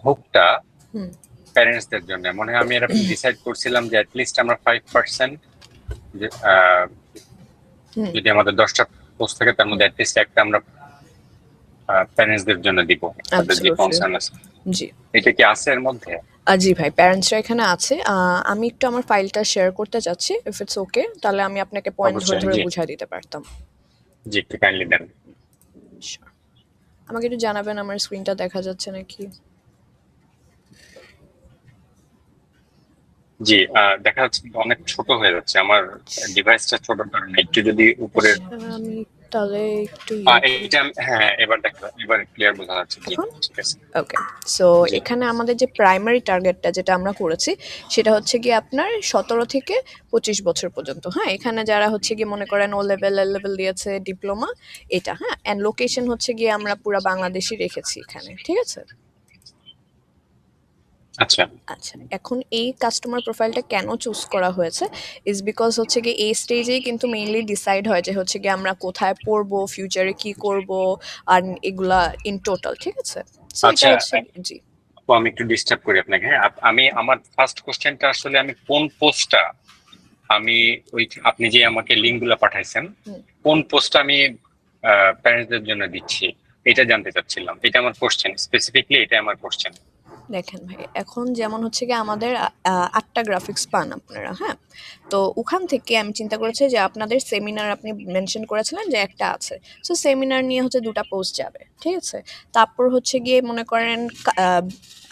হুকটা হুম প্যারেন্টসদের জন্য মনে হয় আমি এরকম ডিসাইড করছিলাম যে অ্যাটলিস্ট আমরা 5% হুম যদি আমাদের 10টা পোস্ট থাকে তার মধ্যে অ্যাটলিস্ট একটা আমরা প্যারেন্টসদের জন্য দিব, তাদের যে অ্যাবসলিউটলি কনসার্ন আছে। জি। এটা কি আছে এর মধ্যে? জি ভাই, প্যারেন্টসরা এখানে আছে। আমি একটু আমার ফাইলটা শেয়ার করতে চাচ্ছি, ইফ ইটস ওকে, তাহলে আমি আপনাকে পয়েন্ট ধরে অবশ্যই, ধরে জি। বুঝিয়ে দিতে পারতাম। জি, একটু কাইন্ডলি দেন। Sure. আমাকে একটু জানাবেন আমার স্ক্রিনটা দেখা যাচ্ছে নাকি। জি, দেখা যাচ্ছে কিন্তু অনেক ছোট হয়ে যাচ্ছে আমার ডিভাইসটা, ছোট কারণে একটু যদি উপরের আচ্ছা, আমি তাহলে একটু ইয়ে করি। এইটা হ্যাঁ, এবার ক্লিয়ার বোঝা যাচ্ছে। জি, এখন ঠিক আছে। ওকে। সো জি। এখানে আমাদের যে প্রাইমারি টার্গেটটা যেটা আমরা করেছি সেটা হচ্ছে গিয়ে আপনার 17 থেকে 25 বছর পর্যন্ত। হ্যাঁ, এখানে যারা হচ্ছে গিয়ে মনে করেন ও লেভেল এল লেভেল দিয়েছে, ডিপ্লোমা, এটা হ্যাঁ, অ্যান্ড লোকেশন হচ্ছে গিয়ে আমরা পুরো বাংলাদেশই রেখেছি এখানে, ঠিক আছে। আচ্ছা। আচ্ছা, এখন এই কাস্টমার প্রোফাইলটা কেন চুজ করা হয়েছে ইজ বিকজ হচ্ছে গিয়ে এই স্টেজেই কিন্তু মেইনলি ডিসাইড হয় যে হচ্ছে গিয়ে আমরা কোথায় পড়বো, ফিউচারে কি করব, আর এগুলা ইন টোটাল, ঠিক আছে। সো এটা আচ্ছা, হচ্ছে জি। আপু, আমি একটু ডিস্টার্ব করি আপনাকে। হ্যাঁ, আমি আমার ফার্স্ট কোশ্চেনটা আসলে আমি কোন পোস্টটা আমি ওই আপনি যে আমাকে লিঙ্ক গুলা পাঠাইছেন, কোন পোস্টটা আমি প্যারেন্টসদের জন্য দিচ্ছি এটা জানতে চাচ্ছিলাম। এটা আমার কোশ্চেন, স্পেসিফিকলি এটা আমার কোশ্চেন। দেখেন ভাই, এখন যেমন হচ্ছে গিয়ে আমাদের 8টা গ্রাফিক্স পান আপনারা, হ্যাঁ। তো ওখান থেকে আমি চিন্তা করেছি যে আপনাদের সেমিনার আপনি মেনশন করেছিলেন যে একটা আছে। সো সেমিনার নিয়ে হচ্ছে 2টা পোস্ট যাবে, ঠিক আছে। তারপর হচ্ছে গিয়ে মনে করেন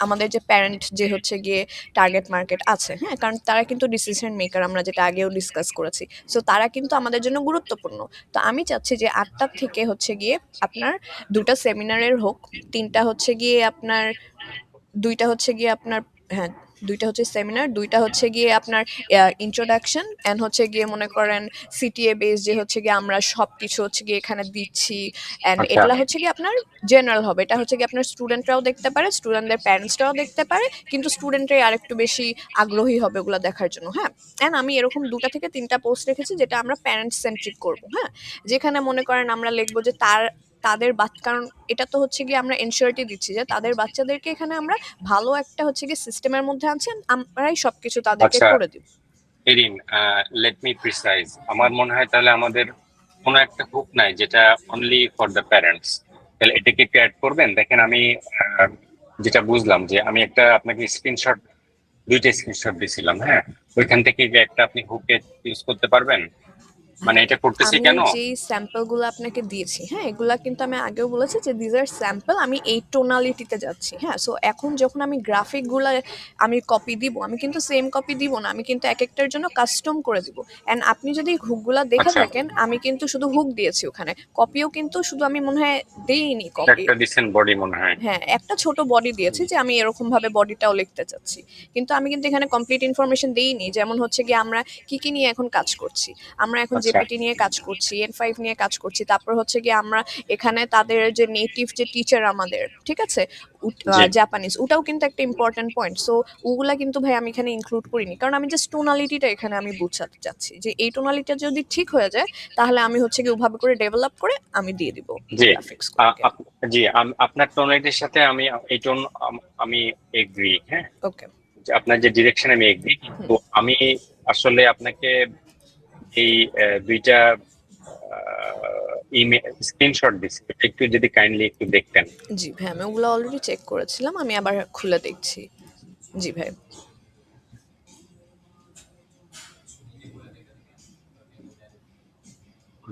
আমাদের যে প্যারেন্ট যে হচ্ছে গিয়ে টার্গেট মার্কেট আছে, হ্যাঁ, কারণ তারা কিন্তু ডিসিশন মেকার, আমরা যেটা আগেও ডিসকাস করেছি। সো তারা কিন্তু আমাদের জন্য গুরুত্বপূর্ণ। তো আমি চাচ্ছি যে 8টার থেকে হচ্ছে গিয়ে আপনার 2টা সেমিনারের হোক, 3টা হচ্ছে গিয়ে আপনার, 2টা হচ্ছে গিয়ে আপনার, হ্যাঁ, 2টা হচ্ছে সেমিনার, 2টা হচ্ছে গিয়ে আপনার ইন্ট্রোডাকশন, এন্ড হচ্ছে গিয়ে মনে করেন সিটিএ বেস যে হচ্ছে গিয়ে আমরা সবকিছু হচ্ছে গিয়ে এখানে দিচ্ছি। এন্ড আচ্ছা, এটা হচ্ছে গিয়ে আপনার জেনারেল হবে, এটা হচ্ছে গিয়ে আপনার স্টুডেন্টরাও দেখতে পারে, স্টুডেন্টদের প্যারেন্টসরাও দেখতে পারে, কিন্তু স্টুডেন্টরাই আরেকটু বেশি আগ্রহী হবে ওগুলো দেখার জন্য, হ্যাঁ। এন্ড আমি এরকম 2টা থেকে 3টা পোস্ট রেখেছি যেটা আমরা প্যারেন্টস সেন্ট্রিক করবো, হ্যাঁ। যেখানে মনে করেন আমরা লিখবো যে তাদের কারণ এটা তো হচ্ছে গিয়ে আমরা এনশিওরিটি দিচ্ছি যে তাদের বাচ্চাদেরকে এখানে আমরা ভালো একটা হচ্ছে গিয়ে সিস্টেমের মধ্যে আনছি, আমরাই সবকিছু তাদেরকে আচ্ছা, করে দিব। Haerin, let me precise. আমার মনে হয় তাহলে আমাদের কোনো একটা হুক নাই যেটা অনলি ফর দ্য প্যারেন্টস। তাহলে এটাকে একটু অ্যাড করবেন। দেখেন, আমি যেটা বুঝলাম যে আমি একটা আপনাকে স্ক্রিনশট, 2টা স্ক্রিনশট দিছিলাম। হ্যাঁ, ওইখান থেকে যে একটা আপনি হুকে ইউজ করতে পারবেন। মানে ভাই, এটা করতেছি আমি কেন? যেই স্যাম্পলগুলো আপনাকে দিয়েছি, হ্যাঁ, এগুলা কিন্তু আমি আগেও বলেছি যে দিজ আর স্যাম্পল, আমি এই টোনালিটিতে যাচ্ছি, হ্যাঁ। সো এখন যখন আমি গ্রাফিকগুলো আমি কপি দিব, আমি কিন্তু সেম কপি দিব না, আমি কিন্তু এক একটার জন্য কাস্টম করে দিব। অ্যান্ড আপনি যদি হুকগুলা দেখে আচ্ছা, থাকেন, আমি কিন্তু শুধু হুক দিয়েছি ওখানে, কপিও কিন্তু শুধু আমি মনে হয় দেইনি কপি। একটা ডিসেন্ট বডি মনে হয়। হ্যাঁ, একটা ছোট বডি দিয়েছি যে আমি এরকম ভাবে বডিটাও লিখতে চাচ্ছি। কিন্তু আমি কিন্তু এখানে কমপ্লিট ইনফরমেশন দেইনি, যেমন হচ্ছে গিয়ে আমরা কি কি নিয়ে এখন কাজ করছি। আমরা এখন আচ্ছা, জেপিটি নিয়ে কাজ করছি, N5 নিয়ে কাজ করছি। তারপর হচ্ছে গিয়ে আমরা এখানে তাদের যে নেটিভ যে টিচার আমাদের, ঠিক আছে, জি। জাপানিজ, ওটাও কিন্তু একটা ইম্পর্টেন্ট পয়েন্ট। সো ওগুলা কিন্তু ভাই আমি এখানে ইনক্লুড করিনি, কারণ আমি জাস্ট টোনালিটিটা এখানে আমি বুঝাতে চাচ্ছি যে এই টোনালিটা যদি ঠিক হয়ে যায় তাহলে আমি হচ্ছে গিয়ে ওভাবে করে ডেভেলপ করে আমি দিয়ে দিব জি, গ্রাফিক্স গুলোকে। জি, আপনার টোনালিটির সাথে আমি এই টোন আমি এগ্রি। হ্যাঁ, ওকে। যে আপনার যে ডিরেকশন আমি এগ্রি, কিন্তু আমি আসলে আপনাকে এই 2টা ইমেল স্ক্রিনশট দিচ্ছি, এটা একটু যদি কাইন্ডলি একটু দেখতেন। জি ভাই, আমি ওগুলো অলরেডি চেক করেছিলাম, আমি আবার খুলে দেখছি। জি ভাই।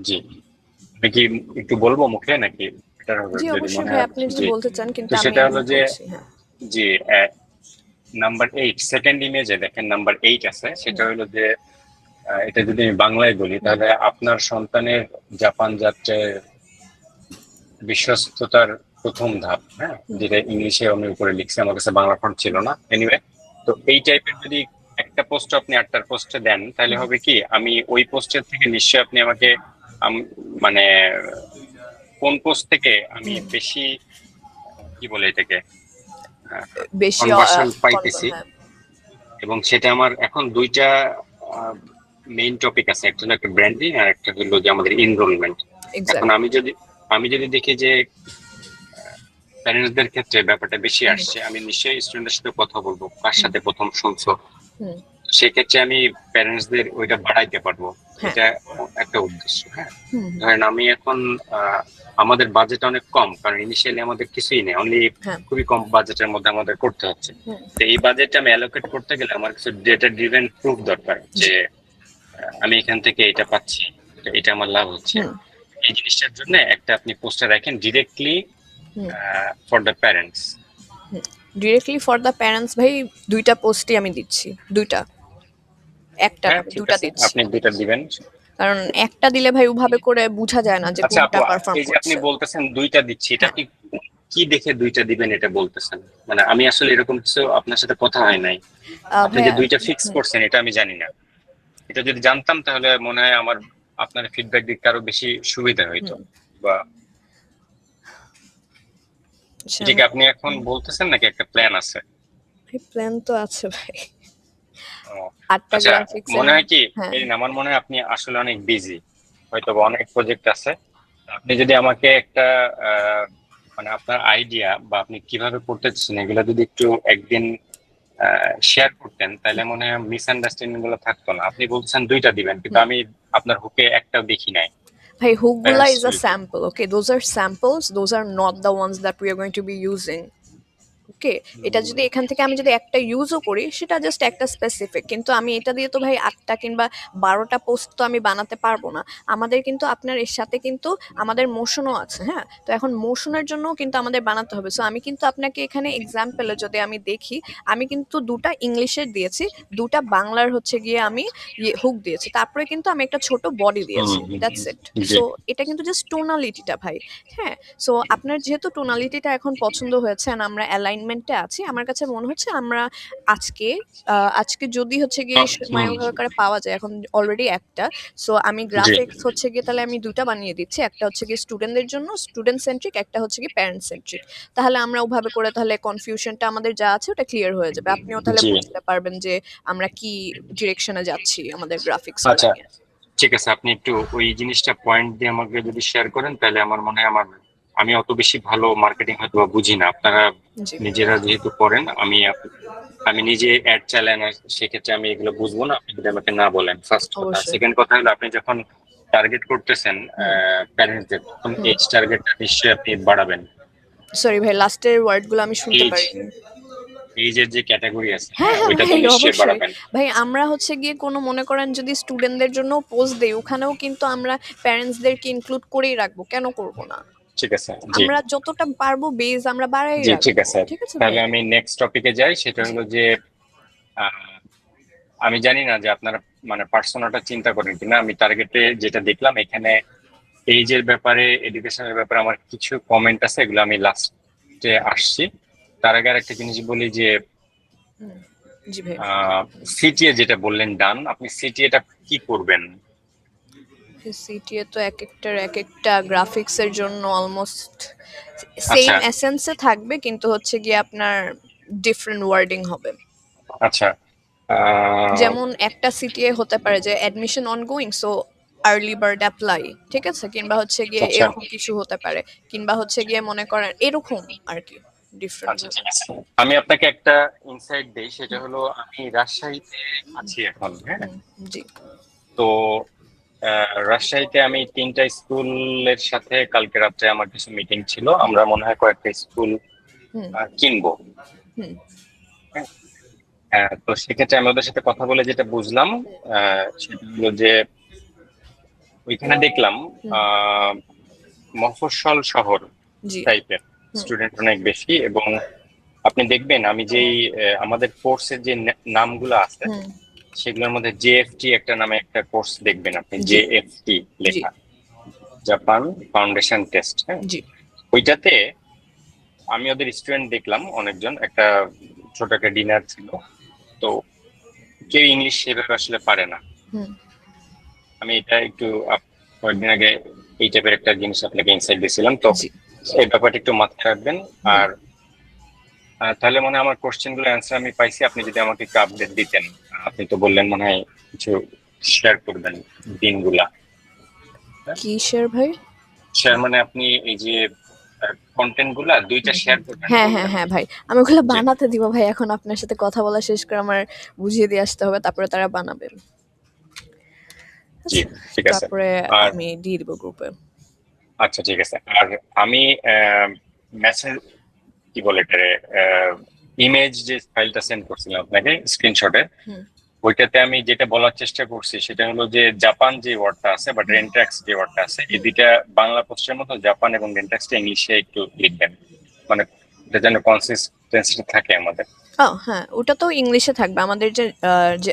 জি, আমি কি একটু বলবো মুখে নাকি বেটার হবে জি যদি অবশ্যই মনে ভাই, হয়? আপনি যদি জি, বলতে চান, তো কিন্তু আমি সেটা এখন হলো যে, বলছি, হ্যাঁ। জি, নাম্বার 8 সেকেন্ড ইমেজে দেখেন নাম্বার 8 আছে। সেটা হলো যে এটা যদি আমি বাংলায় বলি তাহলে আপনার সন্তানের জাপান যাত্রায় বিশ্বস্ততার প্রথম ধাপ। হ্যাঁ, যেটা ইংলিশে আমি উপরে লিখছি, আমার কাছে বাংলা ফন্ট ছিল না। এনিওয়ে, তো এই টাইপের যদি একটা পোস্ট আপনি 8টার পোস্টে দেন তাহলে হবে কি, আমি ওই পোস্টের থেকে নিশ্চয়ই আপনি আমাকে মানে কোন পোস্ট থেকে আমি বেশি কি বলে এটাকে বেশি কনভার্সন পাইতেছি। হ্যাঁ। এবং সেটা আমার এখন 2টা মেইন টপিক আছে, একটা হলো একটা ব্র্যান্ডিং আর একটা হলো যে আমাদের এনরোলমেন্ট। এখন এক্স্যাক্টলি। আমি যদি দেখি যে প্যারেন্টসদের ক্ষেত্রে ব্যাপারটা বেশি হুম আসছে। আমি নিশ্চয়ই স্টুডেন্টের সাথে কথা বলবো, কার হুম সাথে প্রথম শুনছো, হুম সেক্ষেত্রে আমি প্যারেন্টসদের ওইটা বাড়াইতে পারবো। হ্যাঁ এটা একটা উদ্দেশ্য। হ্যাঁ, হুম হুম ধরেন আমি এখন আমাদের বাজেট অনেক কম, কারণ ইনিশিয়ালি আমাদের কিছুই নেই, অনলি হ্যাঁ খুবই কম বাজেটের মধ্যে আমাদের করতে হচ্ছে। হুম তো এই বাজেটটা আমি অ্যালোকেট করতে গেলে আমার কিছু ডেটা ড্রিভেন প্রুফ দরকার জি যে আমি এখান থেকে এটা পাচ্ছি, এটা আমার লাভ হচ্ছে। হুম এই জিনিসটার জন্য একটা আপনি পোস্টার রাখেন directly hmm for the parents. Hmm directly for the parents ভাই, দুইটা পোস্টই আমি দিচ্ছি, দুইটা, একটা হ্যাঁ না ঠিক দুটা আছে, দিচ্ছি। আপনি দুইটা দিবেন। কারণ একটা দিলে ভাই ওভাবে করে বোঝা যায় না যে আচ্ছা আপু, কোনটা পারফর্ম এই যে আপনি করছে। বলতেছেন দুইটা দিচ্ছি, এটা হ্যাঁ আপনি কি দেখে দুইটা দিবেন এটা বলতেছেন? মানে আমি আসলে এরকম কিছু আপনার সাথে কথা হয় নাই। আপনি যে ভাইয়া দুইটা ফিক্স হুম করছেন এটা আমি জানি না। এটা যদি জানতাম তাহলে মনে হয় আমার আপনার ফিডব্যাক দিতে আরো বেশি সুবিধা হইতো। হুম বা আচ্ছা এটাকে আপনি এখন বলতেছেন নাকি একটা প্ল্যান আছে? ভাই প্ল্যান তো আছে ভাই, ও, 8টা আচ্ছা। গ্রাফিক্স এর মনে হয় কি, হ্যাঁ এই আমার মনে হয় আপনি আসলে অনেক বিজি, হয়তো বা অনেক প্রজেক্ট আছে। আপনি যদি আমাকে একটা আহ, মানে আপনার আইডিয়া বা আপনি কিভাবে করতে চাচ্ছেন এগুলো যদি একটু একদিন শেয়ার করতেন, তাহলে মনে হয় মিসআন্ডারস্ট্যান্ডিং গুলো থাকতো না। আপনি বলছেন দুইটা দিবেন, কিন্তু হুম আমি আপনার হুকে একটাও দেখি নাই। ভাই, হুকগুলা parents is a sweet. sample, okay, those are samples, those are not the ones that we are going to be using. ওকে, এটা যদি এখান থেকে আমি যদি একটা ইউজও করি সেটা জাস্ট একটা স্পেসিফিক, কিন্তু আমি এটা দিয়ে তো ভাই 8টা কিংবা 12টা পোস্ট তো আমি বানাতে পারবো না। আমাদের কিন্তু আপনার এর সাথে কিন্তু আমাদের মোশনও আছে, হ্যাঁ, তো এখন মোশনের জন্য কিন্তু আমাদের বানাতে হবে। সো আমি কিন্তু আপনাকে এখানে এক্সাম্পলে যদি আমি দেখি, আমি কিন্তু দুটা ইংলিশের দিয়েছি, দুটা বাংলার হচ্ছে গিয়ে আমি হুক দিয়েছি, তারপরে কিন্তু আমি একটা ছোট বডি হুম দিয়েছি, হুম, দ্যাটস ইট। জি। সো এটা কিন্তু জাস্ট টোনালিটিটা ভাই। হ্যাঁ, সো আপনার যেহেতু টোনালিটিটা এখন পছন্দ হয়েছে and আমরা অ্যালাইনমেন্টে আছি, আমার কাছে মনে হচ্ছে আমরা আজকে আজকে যদি হচ্ছে গিয়ে এই সময় হুম, করে পাওয়া যায়, এখন অলরেডি একটা, সো আমি জি গ্রাফিক্স হচ্ছে গিয়ে তাহলে আমি দুটা বানিয়ে দিচ্ছি, একটা হচ্ছে গিয়ে স্টুডেন্টদের জন্য স্টুডেন্ট সেন্ট্রিক, একটা হচ্ছে গিয়ে প্যারেন্ট সেন্ট্রিক। তাহলে আমরা ওভাবে করে তাহলে কনফিউশনটা আমাদের যা আছে ওটা ক্লিয়ার হয়ে যাবে, আপনিও তাহলে জি। বুঝতে পারবেন যে আমরা কি ডিরেকশনে যাচ্ছি আমাদের গ্রাফিক্স গুলা আচ্ছা নিয়ে। ঠিক আছে, আপনি একটু ওই জিনিসটা পয়েন্ট দিয়ে আমাকে যদি শেয়ার করেন তাহলে আমার মনে হয় আমি অত বেশি ভালো মার্কেটিং হয়তো বা বুঝি না। আপনারা জি নিজেরা যেহেতু করেন, আমি নিজে অ্যাড চালাই না, সেক্ষেত্রে আমি এগুলো বুঝবো না আপনি যদি আমাকে না বলেন। ফার্স্ট কথা। অবশ্যই। সেকেন্ড কথা হলো, আপনি যখন টার্গেট করতেছেন হুম প্যারেন্টসদের, তখন হুম এজ টার্গেটটা নিশ্চয়ই আপনি বাড়াবেন। সরি ভাই, লাস্টের ওয়ার্ডগুলো আমি শুনতে এজ, পারিনি। এইজের যে ক্যাটাগরি আছে, হ্যাঁ, হ্যাঁ হ্যাঁ ওইটা তো ভাই নিশ্চয়ই অবশ্যই। বাড়াবেন। ভাই আমরা হচ্ছে গিয়ে কোনো মনে করেন যদি স্টুডেন্টদের জন্য পোস্ট দেই, ওখানেও কিন্তু আমরা প্যারেন্টসদেরকে ইনক্লুড করেই রাখবো। কেন করব না? ঠিক আছে, জি। আমরা যতটা পারবো বেজ আমরা বাড়াই জি ঠিক রাখবো। আছে, ঠিক আছে তাহলে ভাই? আমি নেক্সট টপিকে যাই। সেটা জি। হলো যে আহ, আমি জানি না যে আপনারা মানে পার্সোনাটা চিন্তা করেন কিনা। আমি টার্গেটে যেটা দেখলাম এখানে এইজের ব্যাপারে, এডুকেশনের ব্যাপারে আমার কিছু কমেন্ট আছে, এগুলো আমি লাস্টে আসছি। তার আগে একটা জিনিস বলি যে হুম, জি ভাই। সিটিএ যেটা বললেন ডান, আপনি সিটিএটা কি করবেন? সিটিএ তো এক একটার এক একটা গ্রাফিক্স এর জন্য অলমোস্ট আচ্ছা সেম এসেন্সে থাকবে, কিন্তু হচ্ছে গিয়ে আপনার ডিফারেন্ট ওয়ার্ডিং হবে। আচ্ছা। আহ, যেমন একটা সিটিএ হতে পারে যে admission ongoing, so early bird apply, ঠিক আছে, কিংবা হচ্ছে গিয়ে আচ্ছা এরকম কিছু হতে পারে, কিংবা হচ্ছে গিয়ে মনে করেন এরকম আর কি, ডিফারেন্ট আচ্ছা ভাবে। ঠিক আছে, আমি আপনাকে একটা ইনসাইট দেই। সেটা হলো, আমি রাজশাহীতে আছি এখন। হ্যাঁ, হুম জি তো রাজশাহীতে আমি 3টা স্কুলের সাথে কালকে রাত্রে আমার কিছু মিটিং ছিল। আমরা মনে হয় কয়েকটা স্কুল হুম কিনবো। হুম হ্যাঁ, তো সেক্ষেত্রে আমি ওদের সাথে কথা বলে যেটা বুঝলাম সেটা হলো যে ওইখানে দেখলাম হুম আহ মফস্বল শহর জি টাইপের হুম স্টুডেন্ট অনেক বেশি। এবং আপনি দেখবেন আমি যেই আমাদের কোর্সের যে নামগুলো আছে হুম সেগুলোর মধ্যে জেএফটি একটা নামে একটা কোর্স দেখবেন আপনি, জি জেএফটি জি লেখা, জাপান ফাউন্ডেশন টেস্ট। হ্যাঁ, জি ওইটাতে আমি ওদের স্টুডেন্ট দেখলাম অনেকজন, একটা ছোট একটা ডিনার ছিল। তো কেউ ইংলিশ সেভাবে আসলে পারে না। হুম আমি এটা একটু কয়েকদিন আগে এই টাইপের একটা জিনিস আপনাকে ইনসাইট দিয়েছিলাম। তো জি এই ব্যাপারটা একটু মাথায় রাখবেন। হুম আর তাহলে মনে হয় আমার কোশ্চেন গুলো অ্যান্সার আমি পাইছি। আপনি যদি আমাকে একটু আপডেট দিতেন। আপনি তো বললেন মনে হয় কিছু শেয়ার করবেন দিনগুলা। কিসের ভাই? শেয়ার মানে আপনি এই যে কন্টেন্ট গুলা দুইটা হুম, শেয়ার হুম। করবেন হ্যাঁ, হ্যাঁ, বললেন। হ্যাঁ ভাই। আমি ওগুলো জি বানাতে দিব ভাই। এখন আপনার সাথে কথা বলা শেষ করে আমার বুঝিয়ে দিয়ে আসতে হবে। তারপরে তারা বানাবে। জি আচ্ছা। ঠিক আছে। তারপরে আর আমি দিয়ে দিব গ্রুপে। আচ্ছা ঠিক আছে। আর আমি মেসেজ কি বলে এটা, ইমেজ যে ফাইলটা সেন্ড করছিলাম আপনাকে স্ক্রিনশটের, হুম, ওইটাতে আমি যেটা বলার চেষ্টা করছি সেটা হলো যে জাপান যে ওয়ার্ডটা আছে বা হুম, রেন্ট্রাক্স যে ওয়ার্ডটা আছে, এই হুম। দুইটা বাংলা পোস্টের মতো জাপান এবং রেন্ট্রাক্সটা ইংলিশে একটু লিখবেন, মানে এটা যেন কনসিস্টেন্সি থাকে আমাদের। ও হ্যাঁ, ওটা তো ইংলিশে থাকবে। আমাদের যে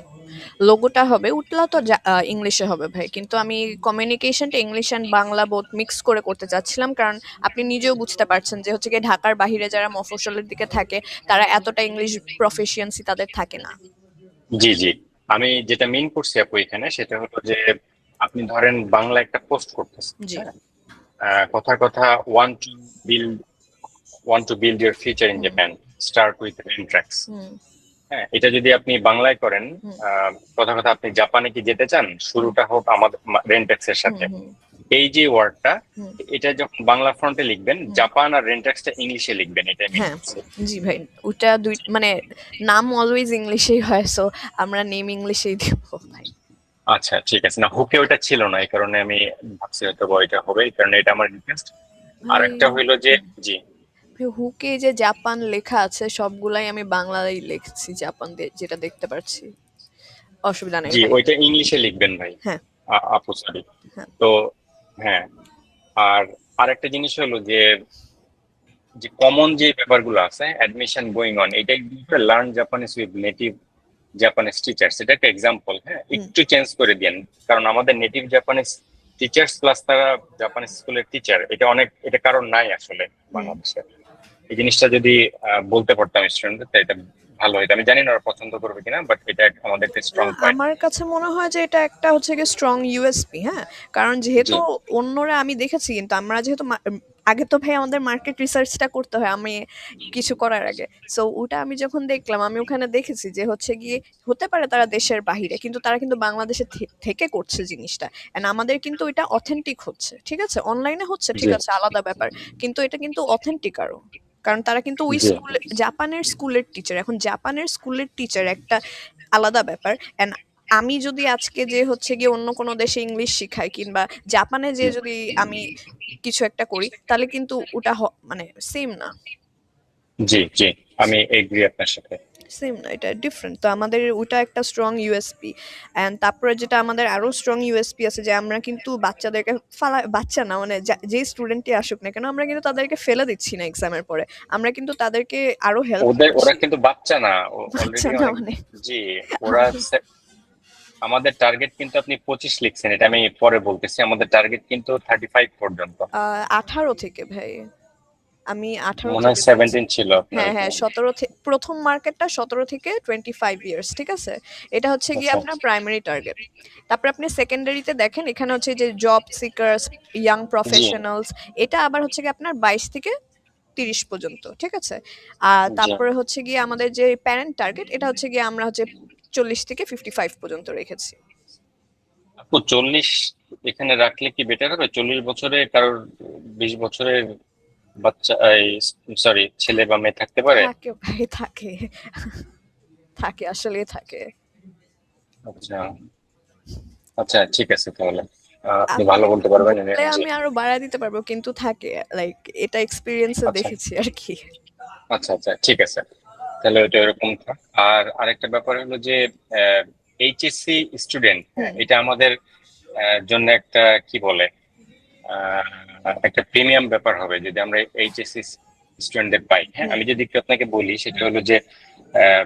লোগোটা হবে ওটা তো ইংলিশে হবে ভাই। কিন্তু আমি কমিউনিকেশনটা English and Bangla both mix করে করতে চাচ্ছিলাম। কারণ আপনি নিজেও বুঝতে পারছেন যে হচ্ছে গিয়ে ঢাকার বাহিরে যারা মফস্বলের দিকে থাকে তারা এতটা ইংলিশ প্রফিসিয়েন্সি তাদের থাকে না। জি জি, আমি যেটা মিন করছি আপু এখানে সেটা হলো যে আপনি ধরেন বাংলা একটা পোস্ট করতেছেন, জি। হ্যাঁ, কথার কথা build want to build your future in hmm, Japan, start with রেন্ট্রাক্স। হুম, হ্যাঁ, এটা যদি আপনি বাংলায় করেন, হুম, কথা কথা আপনি জাপানে কি যেতে চান, হুম, শুরুটা হোক আমাদের রেন্টেক্স এর হুম, সাথে, হুম, এই যে ওয়ার্ডটা, হুম, এটা যখন বাংলা ফ্রন্টে লিখবেন হুম। জাপান আর রেন্টেক্সটা ইংলিশে লিখবেন, এটাই মিন হ্যাঁ, করছি। জি ভাই। ওটা মানে নাম অলওয়েজ ইংলিশেই হয়। সো আমরা নেম ইংলিশেই দিব ভাই। আচ্ছা ঠিক আছে, না হুকে ওটা ছিল না, এই কারণে আমি ভাবছি হয়তো বা এটা হবে, এই কারণে এটা আমার রিকোয়েস্ট। আর ভাই একটা হইলো যে, জি হুকে যে জাপান লেখা আছে সবগুলাই আমি বাংলায় লিখছি জাপান দিয়ে যেটা দেখতে পারছি। অসুবিধা নেই জি, ভাই। ওইটা ইংলিশে লিখবেন ভাই। হ্যাঁ, আপু সরি। হ্যাঁ। তো হ্যাঁ, আর আরেকটা জিনিস হলো যে যে কমন যে ব্যাপারগুলো আছে অ্যাডমিশন গোয়িং অন, এটা learn Japanese with native Japanese teachers, এটা একটা এক্সাম্পল, হ্যাঁ, হুম, একটু চেঞ্জ করে দিন। কারণ আমাদের নেটিভ জাপানিজ টিচার্স প্লাস তারা জাপানিজ স্কুলের টিচার, এটা অনেক, এটা কারণ নাই আসলে হুম। বাংলাদেশে। এই জিনিসটা যদি বলতে পারতাম স্টুডেন্টদের, তাই এটা ভালো হতো। আমি জানি না ওরা পছন্দ করবে কিনা, বাট এটা আমাদের একটা না, স্ট্রং পয়েন্ট। আমার কাছে মনে হয় যে এটা একটা হচ্ছে গিয়ে স্ট্রং ইউএসপি। হ্যাঁ, কারণ জি যেহেতু অন্যরা আমি দেখেছি, কিন্তু আমরা যেহেতু আগে তো ভাই আমাদের মার্কেট রিসার্চটা করতে হয় আমি কিছু করার আগে। সো ওটা আমি যখন দেখলাম আমি ওখানে দেখেছি যে হচ্ছে গিয়ে হতে পারে তারা দেশের বাহিরে কিন্তু তারা কিন্তু বাংলাদেশে থেকে করছে জিনিসটা। এন্ড আমাদের কিন্তু এটা অথেন্টিক হচ্ছে, ঠিক আছে, অনলাইনে হচ্ছে জি ঠিক আছে আলাদা ব্যাপার, কিন্তু এটা কিন্তু অথেন্টিক আরো। কারণ তারা কিন্তু ওই জি স্কুলে জাপানের স্কুলের টিচার। এখন জাপানের স্কুলের টিচার একটা আলাদা ব্যাপার। এন্ড আমি যদি আজকে যে হচ্ছে গিয়ে অন্য কোনো দেশে ইংলিশ শিখাই কিংবা জাপানে যে যদি আমি কিছু একটা করি তাহলে কিন্তু ওটা মানে সেম না। জি জি, আমি এগ্রি আপনার সাথে। সেম না, এটা ডিফারেন্ট। তো আমাদের ওটা একটা স্ট্রং ইউএসপি। এন্ড তারপরে যেটা আমাদের আরো স্ট্রং ইউএসপি আছে যে আমরা কিন্তু বাচ্চাদেরকে বাচ্চা না মানে যে স্টুডেন্টই আসুক না কেন আমরা কিন্তু তাদেরকে ফেলে দিচ্ছি না এক্সামের পরে। আমরা কিন্তু তাদেরকে আরো হেল্প ওরা করছি। কিন্তু বাচ্চা না, বাচ্চা অলরেডি না অনেক। মানে জি, ওরা আমাদের টার্গেট কিন্তু আপনি 25 লিখছেন, এটা আমি পরে বলতেছি, আমাদের টার্গেট কিন্তু 35 পর্যন্ত। 18 থেকে ভাই। আমি 18 মনে হয় থেকে দিয়েছি। 17 ছিল আপনার হ্যাঁ, হ্যাঁ, এখানে। 17 প্রথম মার্কেটটা 17 থেকে 25 ইয়ার্স, ঠিক আছে? এটা হচ্ছে গিয়ে আচ্ছা আপনার প্রাইমারি টার্গেট। তারপরে আপনি সেকেন্ডারিতে দেখেন এখানে হচ্ছে যে জব সিকার্স, ইয়াং জি প্রফেশনালস, এটা আবার হচ্ছে গিয়ে আপনার 22 থেকে 30 পর্যন্ত, ঠিক আছে? জি, তারপরে হচ্ছে গিয়ে আমাদের যে প্যারেন্ট টার্গেট এটা হচ্ছে গিয়ে আমরা হচ্ছে 40 থেকে 55 পর্যন্ত রেখেছি। আপু 40 এখানে রাখলে কি বেটার হবে? 40 বছরে কারোর 20 বছরের বাচ্চা, সরি, ছেলে বা মেয়ে থাকতে পারে? থাকে ভাই, থাকে। থাকে, আসলেই থাকে। আচ্ছা আচ্ছা ঠিক আছে তাহলে, আপনি আপনি ভালো বলতে পারবেন বললে জি। আমি আরো বাড়ায় দিতে পারবো কিন্তু থাকে, লাইক এটা এক্সপিরিয়েন্সে আচ্ছা দেখেছি আর কি। আচ্ছা আচ্ছা ঠিক আছে, তাহলে ওটা এরকম থাক। আর আরেকটা ব্যাপার হলো যে এইচএসসি স্টুডেন্ট, হ্যাঁ, হুম, এটা আমাদের জন্য একটা কি বলে, একটা প্রিমিয়াম ব্যাপার হবে যদি আমরা এইচএসসি স্টুডেন্টদের পাই। হ্যাঁ, হুম, আমি যদি একটু আপনাকে বলি সেটা হলো যে আহ,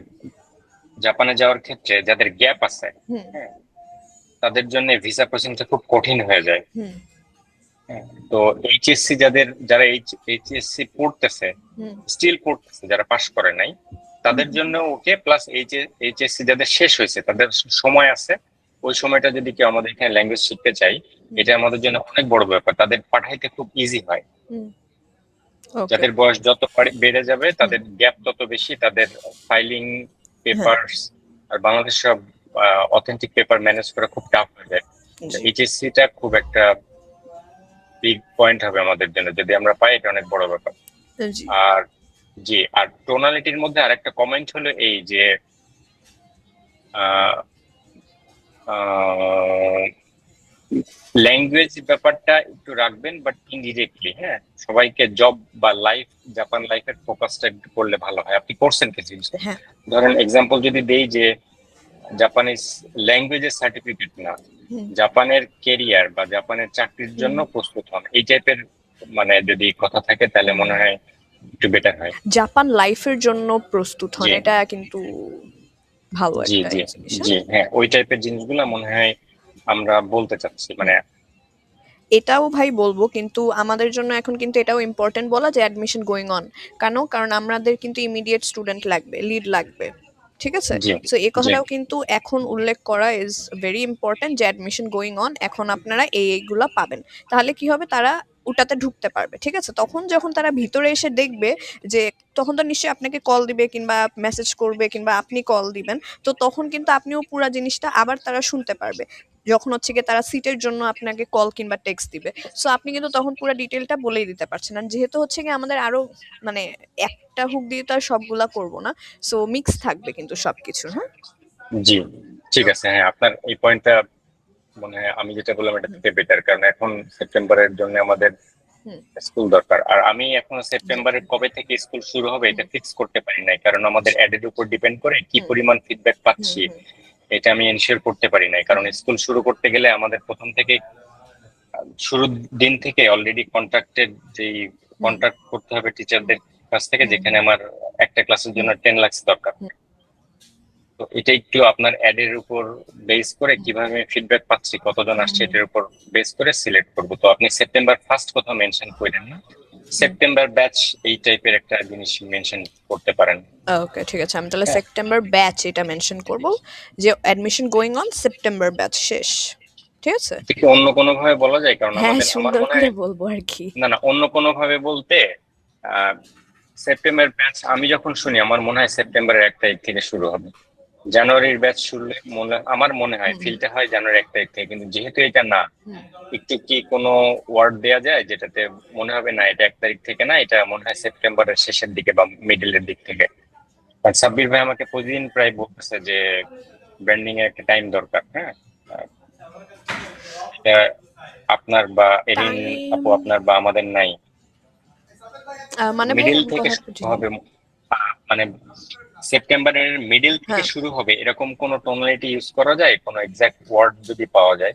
জাপানে যাওয়ার ক্ষেত্রে যাদের গ্যাপ আছে, হুম, হ্যাঁ, তাদের জন্য ভিসা প্রসেসিংটা খুব কঠিন হয়ে যায়। হুম, হ্যাঁ, তো এইচএসসি যারা এইচএসসি পড়তেছে, হুম, স্টিল পড়তেছে, যারা পাশ করে নাই, তাদের জন্য ওকে, প্লাস এইচএসসি যাদের শেষ হয়েছে তাদের সময় আছে, ওই সময়টা যদি কেউ আমাদের এখানে ল্যাঙ্গুয়েজ শিখতে চাই, হুম, এটা আমাদের জন্য অনেক বড় ব্যাপার, তাদের পাঠাইতে খুব ইজি হয়। হুম। ওকে। যাদের বয়স যত বেড়ে যাবে হুম। তাদের গ্যাপ তত বেশি, তাদের ফাইলিং হ্যাঁ, পেপারস আর বাংলাদেশ সব অথেন্টিক পেপার ম্যানেজ করা খুব টাফ হয়ে যায়। জি। এইচএসসি টা খুব একটা বিগ পয়েন্ট হবে আমাদের জন্য, যদি আমরা পাই এটা অনেক বড় ব্যাপার। জি আর জি, আর টোনালিটির মধ্যে আরেকটা কমেন্ট হলো এই যে ল্যাঙ্গুয়েজ ব্যাপারটা একটু রাখবেন, বাট ইনডিরেক্টলি। হ্যাঁ, সবাইকে জব বা লাইফ, জাপান লাইফের ফোকাসটা একটু করলে ভালো হয়। আপনি করছেন কি জিনিসটা? হ্যাঁ ধরেন এক্সাম্পল যদি দেই যে জাপানিজ ল্যাঙ্গুয়েজের সার্টিফিকেট না, হুম জাপানের কেরিয়ার বা জাপানের চাকরির হুম জন্য প্রস্তুত হন, এই টাইপের মানে যদি কথা থাকে তাহলে হুম মনে হয় একটু বেটার হয়। জাপান লাইফের জন্য প্রস্তুত হন, জি এটা কিন্তু ভালো জি একটা জি জিনিস। হ্যাঁ জি, হ্যাঁ, ওই টাইপের জিনিসগুলো মনে হয় আমরা বলতে চাচ্ছি মানে। হুম। এটাও ভাই বলবো, কিন্তু আমাদের জন্য এখন কিন্তু এটাও ইম্পর্টেন্ট বলা যে অ্যাডমিশন গোয়িং অন। কেন? কারণ আমাদের কিন্তু ইমিডিয়েট স্টুডেন্ট লাগবে, লিড লাগবে। ঠিক আছে? জি সো এই জি কথাটাও কিন্তু এখন উল্লেখ করা ইজ ভেরি ইম্পর্টেন্ট যে অ্যাডমিশন গোয়িং অন, এখন আপনারা এইগুলা পাবেন। তাহলে কি হবে, তারা ওটাতে ঢুকতে পারবে। ঠিক আছে? তখন যখন তারা ভিতরে এসে দেখবে যে, তখন তো নিশ্চয়ই আপনাকে কল দিবে কিংবা মেসেজ করবে কিংবা আপনি কল দিবেন। তো তখন কিন্তু আপনিও পুরা জিনিসটা আবার তারা শুনতে পারবে। যখন হচ্ছে গিয়ে তারা সিটের জন্য আপনাকে কল কিংবা টেক্সট দিবে। সো আপনি কিন্তু তখন পুরো ডিটেইলটা বলেই দিতে পারছেন। আর যেহেতু হচ্ছে গিয়ে আমাদের আরো মানে একটা হুক দিয়ে তো আর সবগুলা করব না। সো মিক্স থাকবে কিন্তু সবকিছুর। হ্যাঁ? জি, ঠিক আছে। হ্যাঁ, আপনার এই পয়েন্টটা মনে হয় আমি যেটা বললাম এটা হুম, থেকে বেটার, কারণ এখন সেপ্টেম্বরের জন্য আমাদের হুম, স্কুল দরকার। আর আমি এখনো জি, সেপ্টেম্বরের কবে থেকে স্কুল শুরু হবে হুম, এটা ফিক্স করতে পারি নাই, কারণ আমাদের আচ্ছা, অ্যাডের উপর ডিপেন্ড করে কি হুম, পরিমাণ ফিডব্যাক হুম, পাচ্ছি। হুম, এটা আমি এনশিওর করতে পারি নাই, কারণ হুম, স্কুল শুরু করতে গেলে আমাদের প্রথম থেকে শুরুর দিন থেকে অলরেডি কন্ট্রাক্টেড যেই হুম, কন্ট্রাক্ট করতে হবে হুম, টিচারদের কাছ থেকে, হুম, যেখানে আমার একটা ক্লাসের জন্য হুম, 10 লাখ দরকার। হুম, তো এটা একটু আপনার অ্যাড এর উপর বেস করে হুম, কিভাবে ফিডব্যাক পাচ্ছি, কতজন হুম, আসছে, হুম, এটার উপর বেস করে সিলেক্ট করব। তো আপনি সেপ্টেম্বর ফার্স্ট কথা মেনশন করেন না, হুম। সেপ্টেম্বর ব্যাচ এই টাইপের একটা জিনিস মেনশন করতে পারেন। ওকে, ঠিক আছে। আমি তাহলে হ্যাঁ, সেপ্টেম্বর ব্যাচ এটা মেনশন করব, যে admission going on September batch শেষ। ঠিক আছে? এটা কি অন্য কোনো ভাবে বলা যায়? কারণ হ্যাঁ, আমার সুন্দর মনে করে হয় বলবো আর কি। না না, অন্য কোনো ভাবে বলতে আহ সেপ্টেম্বর ব্যাচ আমি যখন শুনি আমার মনে হয় সেপ্টেম্বরের 1 তারিখ থেকে শুরু হবে। জানুয়ারির ব্যাচ শুরু আমার মনে হয় হুম, হুম, ফিলটা হয় জানুয়ারি 1 তারিখ থেকে, কিন্তু যেহেতু এটা না, হুম। একটু কি কোনো ওয়ার্ড দেয়া যায় যেটাতে মনে হবে না এটা 1 তারিখ থেকে না, এটা মনে হয় সেপ্টেম্বরের শেষের দিকে বা মিডলের দিক থেকে। আর সাব্বির ভাই আমাকে প্রতিদিন প্রায় বলতেছে যে ব্র্যান্ডিং এর একটা টাইম দরকার। হ্যাঁ, আহ, এটা আপনার বা এরিন টাইম আপু আপনার বা আমাদের নাই। মানে ভাই মিডিল আমি থেকে কথাটা শুরু বুঝিনি। হবে, মানে সেপ্টেম্বরের মিডিল থেকে হ্যাঁ, শুরু হবে এরকম কোন টোনালিটি ইউজ করা যায়, কোনো এক্সাক্ট ওয়ার্ড যদি পাওয়া যায়?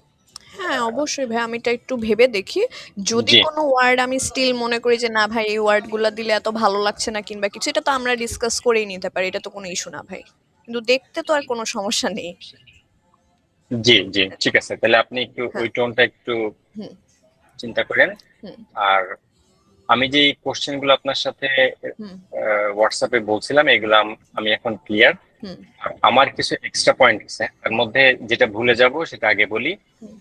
হ্যাঁ, অবশ্যই ভাই, আমি এটা একটু ভেবে দেখি। যদি জি কোনো ওয়ার্ড আমি স্টিল মনে করি যে না ভাই এই ওয়ার্ড গুলা দিলে এত ভালো লাগছে না কিংবা কিছু, এটা তো আমরা ডিসকাস করেই নিতে পারি, এটা তো কোনো ইস্যু না ভাই। কিন্তু দেখতে তো আর কোনো সমস্যা নেই। জি জি, ঠিক আছে, তাহলে আপনি একটু হ্যাঁ, ওই টোনটা একটু হুম, চিন্তা করেন। হুম, আর আমি যে কোশ্চেন গুলো আপনার সাথে হুম, হোয়াটসঅ্যাপে বলছিলাম এগুলো আমি এখন ক্লিয়ার। হুম, আমার কিছু এক্সট্রা পয়েন্ট আছে, তার মধ্যে যেটা ভুলে যাব সেটা আগে বলি। হুম,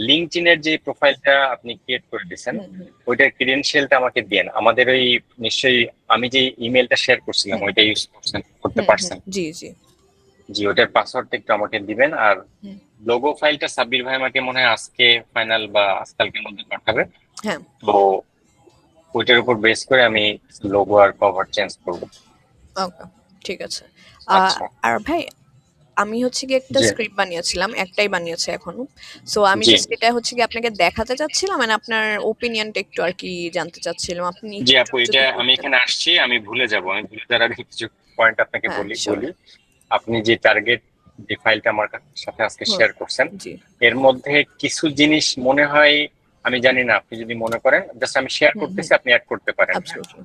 লিঙ্কডইনের যে প্রোফাইলটা আপনি ক্রিয়েট করে দিয়েছেন, হুম, হুম, ওইটার ক্রিডেনশিয়ালটা আমাকে দেন। আমাদের ওই নিশ্চয়ই আমি যে ইমেলটা শেয়ার করছিলাম হুম, ওইটা ইউজ করতে হুম, হুম, পারছেন? জি, জি, জি, ওটার পাসওয়ার্ডটা একটু আমাকে দিবেন। আর হুম, লোগো ফাইলটা সাব্বির ভাই আমাকে মনে হয় আজকে ফাইনাল বা আজকালকের মধ্যে পাঠাবে। হ্যাঁ, তো ওইটার উপর বেস করে আমি লোগো আর কভার চেঞ্জ করবো। ওকে, ঠিক আছে। আচ্ছা। আর ভাই, আমি হচ্ছে গিয়ে একটা জি স্ক্রিপ্ট বানিয়েছিলাম, একটাই বানিয়েছি এখনো। সো আমি জি জাস্ট এটা হচ্ছে গিয়ে আপনাকে দেখাতে চাচ্ছিলাম, মানে আপনার ওপিনিয়নটা একটু আর কি জানতে চাচ্ছিলাম, আপনি জি একটু আপু, এটা যদি আমি বলতেন। এখানে আসছি, আমি ভুলে যাব, আমি ভুলে যাওয়ার আগে কিছু পয়েন্ট আপনাকে হ্যাঁ, বলি শিওর। বলি আপনি যে টার্গেট, যে ফাইলটা আমার সাথে আজকে হুম, শেয়ার করছেন, জি, এর মধ্যে কিছু জিনিস মনে হয়, আমি জানি না, আপনি যদি মনে করেন জাস্ট আমি শেয়ার হুম, হুম, করতেছি, আপনি অ্যাড করতে পারেন। হ্যাঁ, অ্যাবসলিউটলি।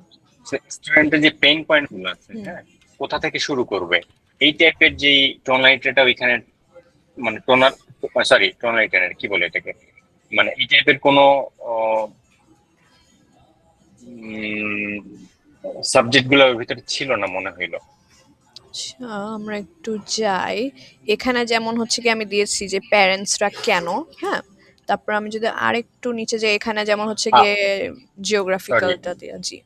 স্টুডেন্টের যে পেইন পয়েন্ট গুলো আছে, হুম, হ্যাঁ, কোথা থেকে শুরু করবে, এই টাইপের যে টোনালিটিটা ওইখানে, মানে টোনাল, সরি টোনালিটি কি বলে এটাকে, মানে এই টাইপের কোনো সাবজেক্ট গুলো ওর ভিতরে ছিল না মনে হইলো। আচ্ছা, আমরা একটু যাই। এখানে যেমন হচ্ছে কি আমি দিয়েছি যে প্যারেন্টসরা কেন, হ্যাঁ? তারপর আমি যদি আরেকটু নিচে যাই, এখানে যেমন হচ্ছে গিয়ে সরি জিওগ্রাফিক্যালটা দেয়া, জি।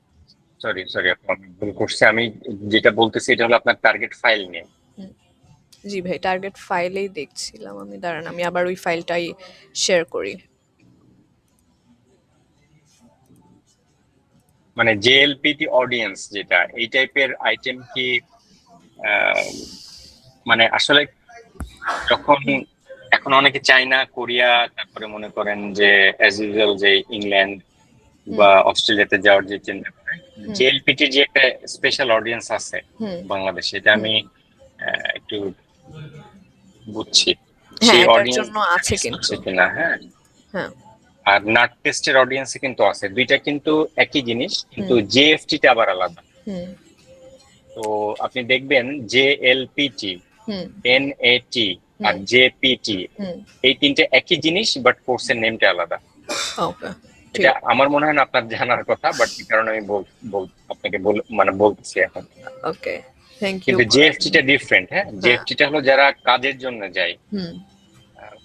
সরি সরি আপু, আমি ভুল করছি। আমি যেটা বলতেছি এটা হলো আপনার টার্গেট ফাইল নিয়ে। হুম, জি ভাই, টার্গেট ফাইলেই দেখছিলাম আমি। দাঁড়ান, আমি আবার ওই ফাইলটাই শেয়ার করি। মানে জেএলপিটি অডিয়েন্স যেটা এই টাইপের আইটেম কি আহ, মানে আসলে যখন এখন অনেকে চায়না কোরিয়া তারপরে মনে করেন যে অ্যাজ ইউজুয়াল যে ইংল্যান্ড হুম বা অস্ট্রেলিয়াতে যাওয়ার যে চিন্তা করে হুম জেএলপিটি যে একটা স্পেশাল অডিয়েন্স আছে হুম বাংলাদেশে, এটা হুম। আমি একটু বুঝছি হ্যাঁ, সেই এটার অডিয়েন্স জন্য আছে মিস কিন্তু। হচ্ছে কিনা। হ্যাঁ, হ্যাঁ। আর নাট টেস্টের অডিয়েন্স কিন্তু আছে, দুইটা কিন্তু একই জিনিস, কিন্তু হুম জেএফটি টা আবার আলাদা। হুম তো আপনি দেখবেন জেএলপিটি, হুম এনএটি আর হুম জেপিটি, হুম। এই তিনটে একই জিনিস বাট কোর্সের নেমটা আলাদা। ওকে, ঠিক এটা আছে। আমার মনে হয় না আপনার জানার কথা, বাট এই কারণে আমি আপনাকে মানে বলতেছি এখন। ওকে, থ্যাংক ইউ কিন্তু বলার জেএফটি জন্য। টা ডিফারেন্ট। হ্যাঁ, হ্যাঁ। জেএফটি টা হলো যারা কাজের জন্য যায়। হুম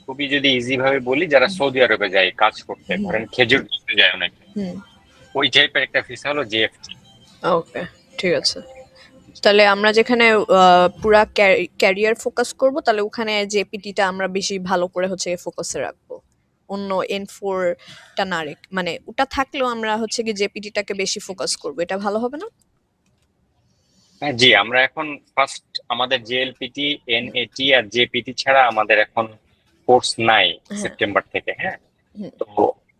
খুবই যদি ইজি ভাবে বলি, যারা সৌদি আরবে যায় কাজ করতে, হুম ধরেন খেজুর তুলতে যায় অনেকে, হুম। ওই টাইপের একটা ভিসা হলো জেএফটি। ওকে, ঠিক আছে। তাহলে আমরা যেখানে পুরা ক্যারিয়ার ফোকাস করব, তাহলে ওখানে জেপিটিটা আমরা বেশি ভালো করে হচ্ছে ফোকাসে রাখবো। অন্য N4 টা না মানে ওটা থাকলেও আমরা হচ্ছে কি জেপিটিটাকে বেশি ফোকাস করব, এটা ভালো হবে না? হ্যাঁ জি, আমরা এখন ফার্স্ট আমাদের জেএলপিটি, এনএটি আর জেপিটি ছাড়া আমাদের এখন কোর্স নাই হ্যাঁ। সেপ্টেম্বর থেকে। হ্যাঁ, হুম তো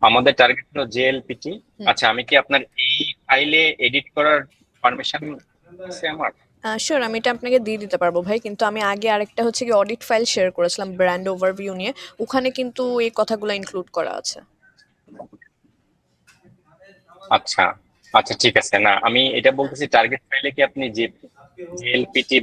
আমাদের টার্গেট হলো জেএলপিটি। হুম। আচ্ছা, আমি কি আপনার এই ফাইলে এডিট করার পারমিশন আছে আমার? শিওর, আমি এটা আপনাকে দিয়ে দিতে পারবো ভাই, কিন্তু আমি আগে আরেকটা হচ্ছে কি অডিট ফাইল শেয়ার করেছিলাম ব্র্যান্ড ওভারভিউ নিয়ে, ওখানে কিন্তু এই কথাগুলো ইনক্লুড করা আছে। আচ্ছা আচ্ছা, ঠিক আছে। না, আমি এটা বলতেছি টার্গেট ফাইলে কি আপনি যে জেএলপিটি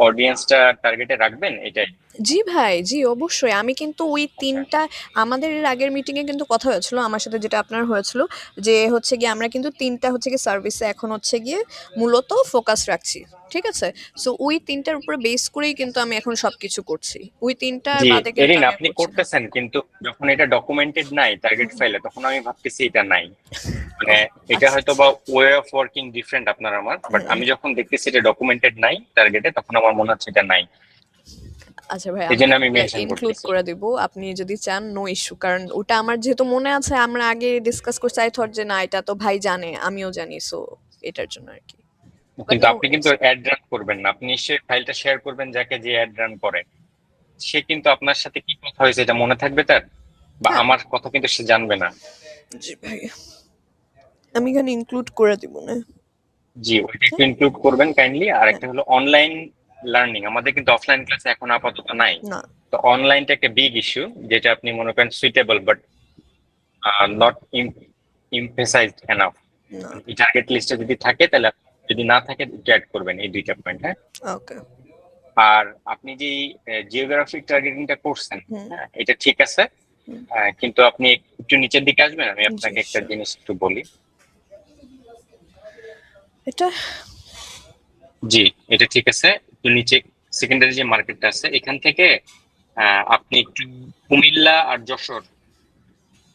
অডিয়েন্সটা টার্গেটে রাখবেন এটাই? জি ভাই, জি অবশ্যই। আমি কিন্তু ওই আচ্ছা ৩ টা আমাদের এর আগের মিটিং এ কিন্তু কথা হয়েছিল আমার সাথে, যেটা আপনার হয়েছিল, যে হচ্ছে গিয়ে আমরা কিন্তু ৩ টা হচ্ছে গিয়ে সার্ভিসে এখন হচ্ছে গিয়ে মূলত ফোকাস রাখছি। ঠিক আছে? সো ওই ৩ টার উপরে বেস করেই কিন্তু আমি এখন সবকিছু করছি। ওই ৩ টার জি, বাদে কিন্তু এরিন আমি আর আপনি করছি না। করতেছেন, কিন্তু যখন এটা ডকুমেন্টেড নাই টার্গেট ফাইলে, তখন আমি ভাবতেছি এটা নাই। মানে ওহ! এটা আচ্ছা, হয়তো আচ্ছা। বা ওয়ে অফ ওয়ার্কিং ডিফারেন্ট আপনার আমার, বাট হুম। আমি যখন দেখতেছি এটা ডকুমেন্টেড নাই টার্গেটে, তখন আমার মনে হচ্ছে এটা নাই। আচ্ছা ভাই, এই আমি জন্য আমি আপনাকে মেনশন ইনক্লুড করতেছি। করে দিব। আপনি যদি চান, নো ইস্যু। কারণ ওটা আমার যেহেতু মনে আছে, আমরা আগে ডিসকাস করছি, আই থট যে না এটা তো ভাই জানে, আমিও জানি। সো এটার জন্য আরকি। বাট কিন্তু নো আপনি ওয়ারিস। কিন্তু অ্যাড রান করবেন না, আপনি নিশ্চয়ই ফাইলটা শেয়ার করবেন যাকে যে অ্যাড রান করে। সে কিন্তু আপনার সাথে কি কথা হয়েছে এটা মনে থাকবে তার, বা হ্যাঁ, আমার কথা কিন্তু সে জানবে না। জি ভাই। আমি এখানে ইনক্লুড করে দিব না? জি, ওইটা একটু হ্যাঁ, ইনক্লুড করবেন কাইন্ডলি। আর হ্যাঁ। একটা হলো অনলাইন লার্নিং, আমাদের কিন্তু অফলাইন ক্লাসে এখন আপাতত নাই। না, তো অনলাইনটা একটা বিগ ইস্যু, যেটা আপনি মনে করেন সুইটেবল বাট নট ইমফেসাইজড এনাফ। না। এই টার্গেট লিস্টে যদি থাকে তাহলে, যদি না থাকে অ্যাড করবেন এই দুইটা পয়েন্ট। হ্যাঁ, ওকে। আর আপনি যে জিওগ্রাফিক টার্গেটিংটা করছেন, হুম, হ্যাঁ এটা ঠিক আছে। হুম। কিন্তু আপনি একটু নিচের দিকে আসবেন, আমি জি, আপনাকে একটা শিওর। জিনিস একটু বলি। এটা জি, এটা ঠিক আছে। একটু নিচে সেকেন্ডারি যে মার্কেটটা আছে এখান থেকে আপনি একটু কুমিল্লা আর যশোর,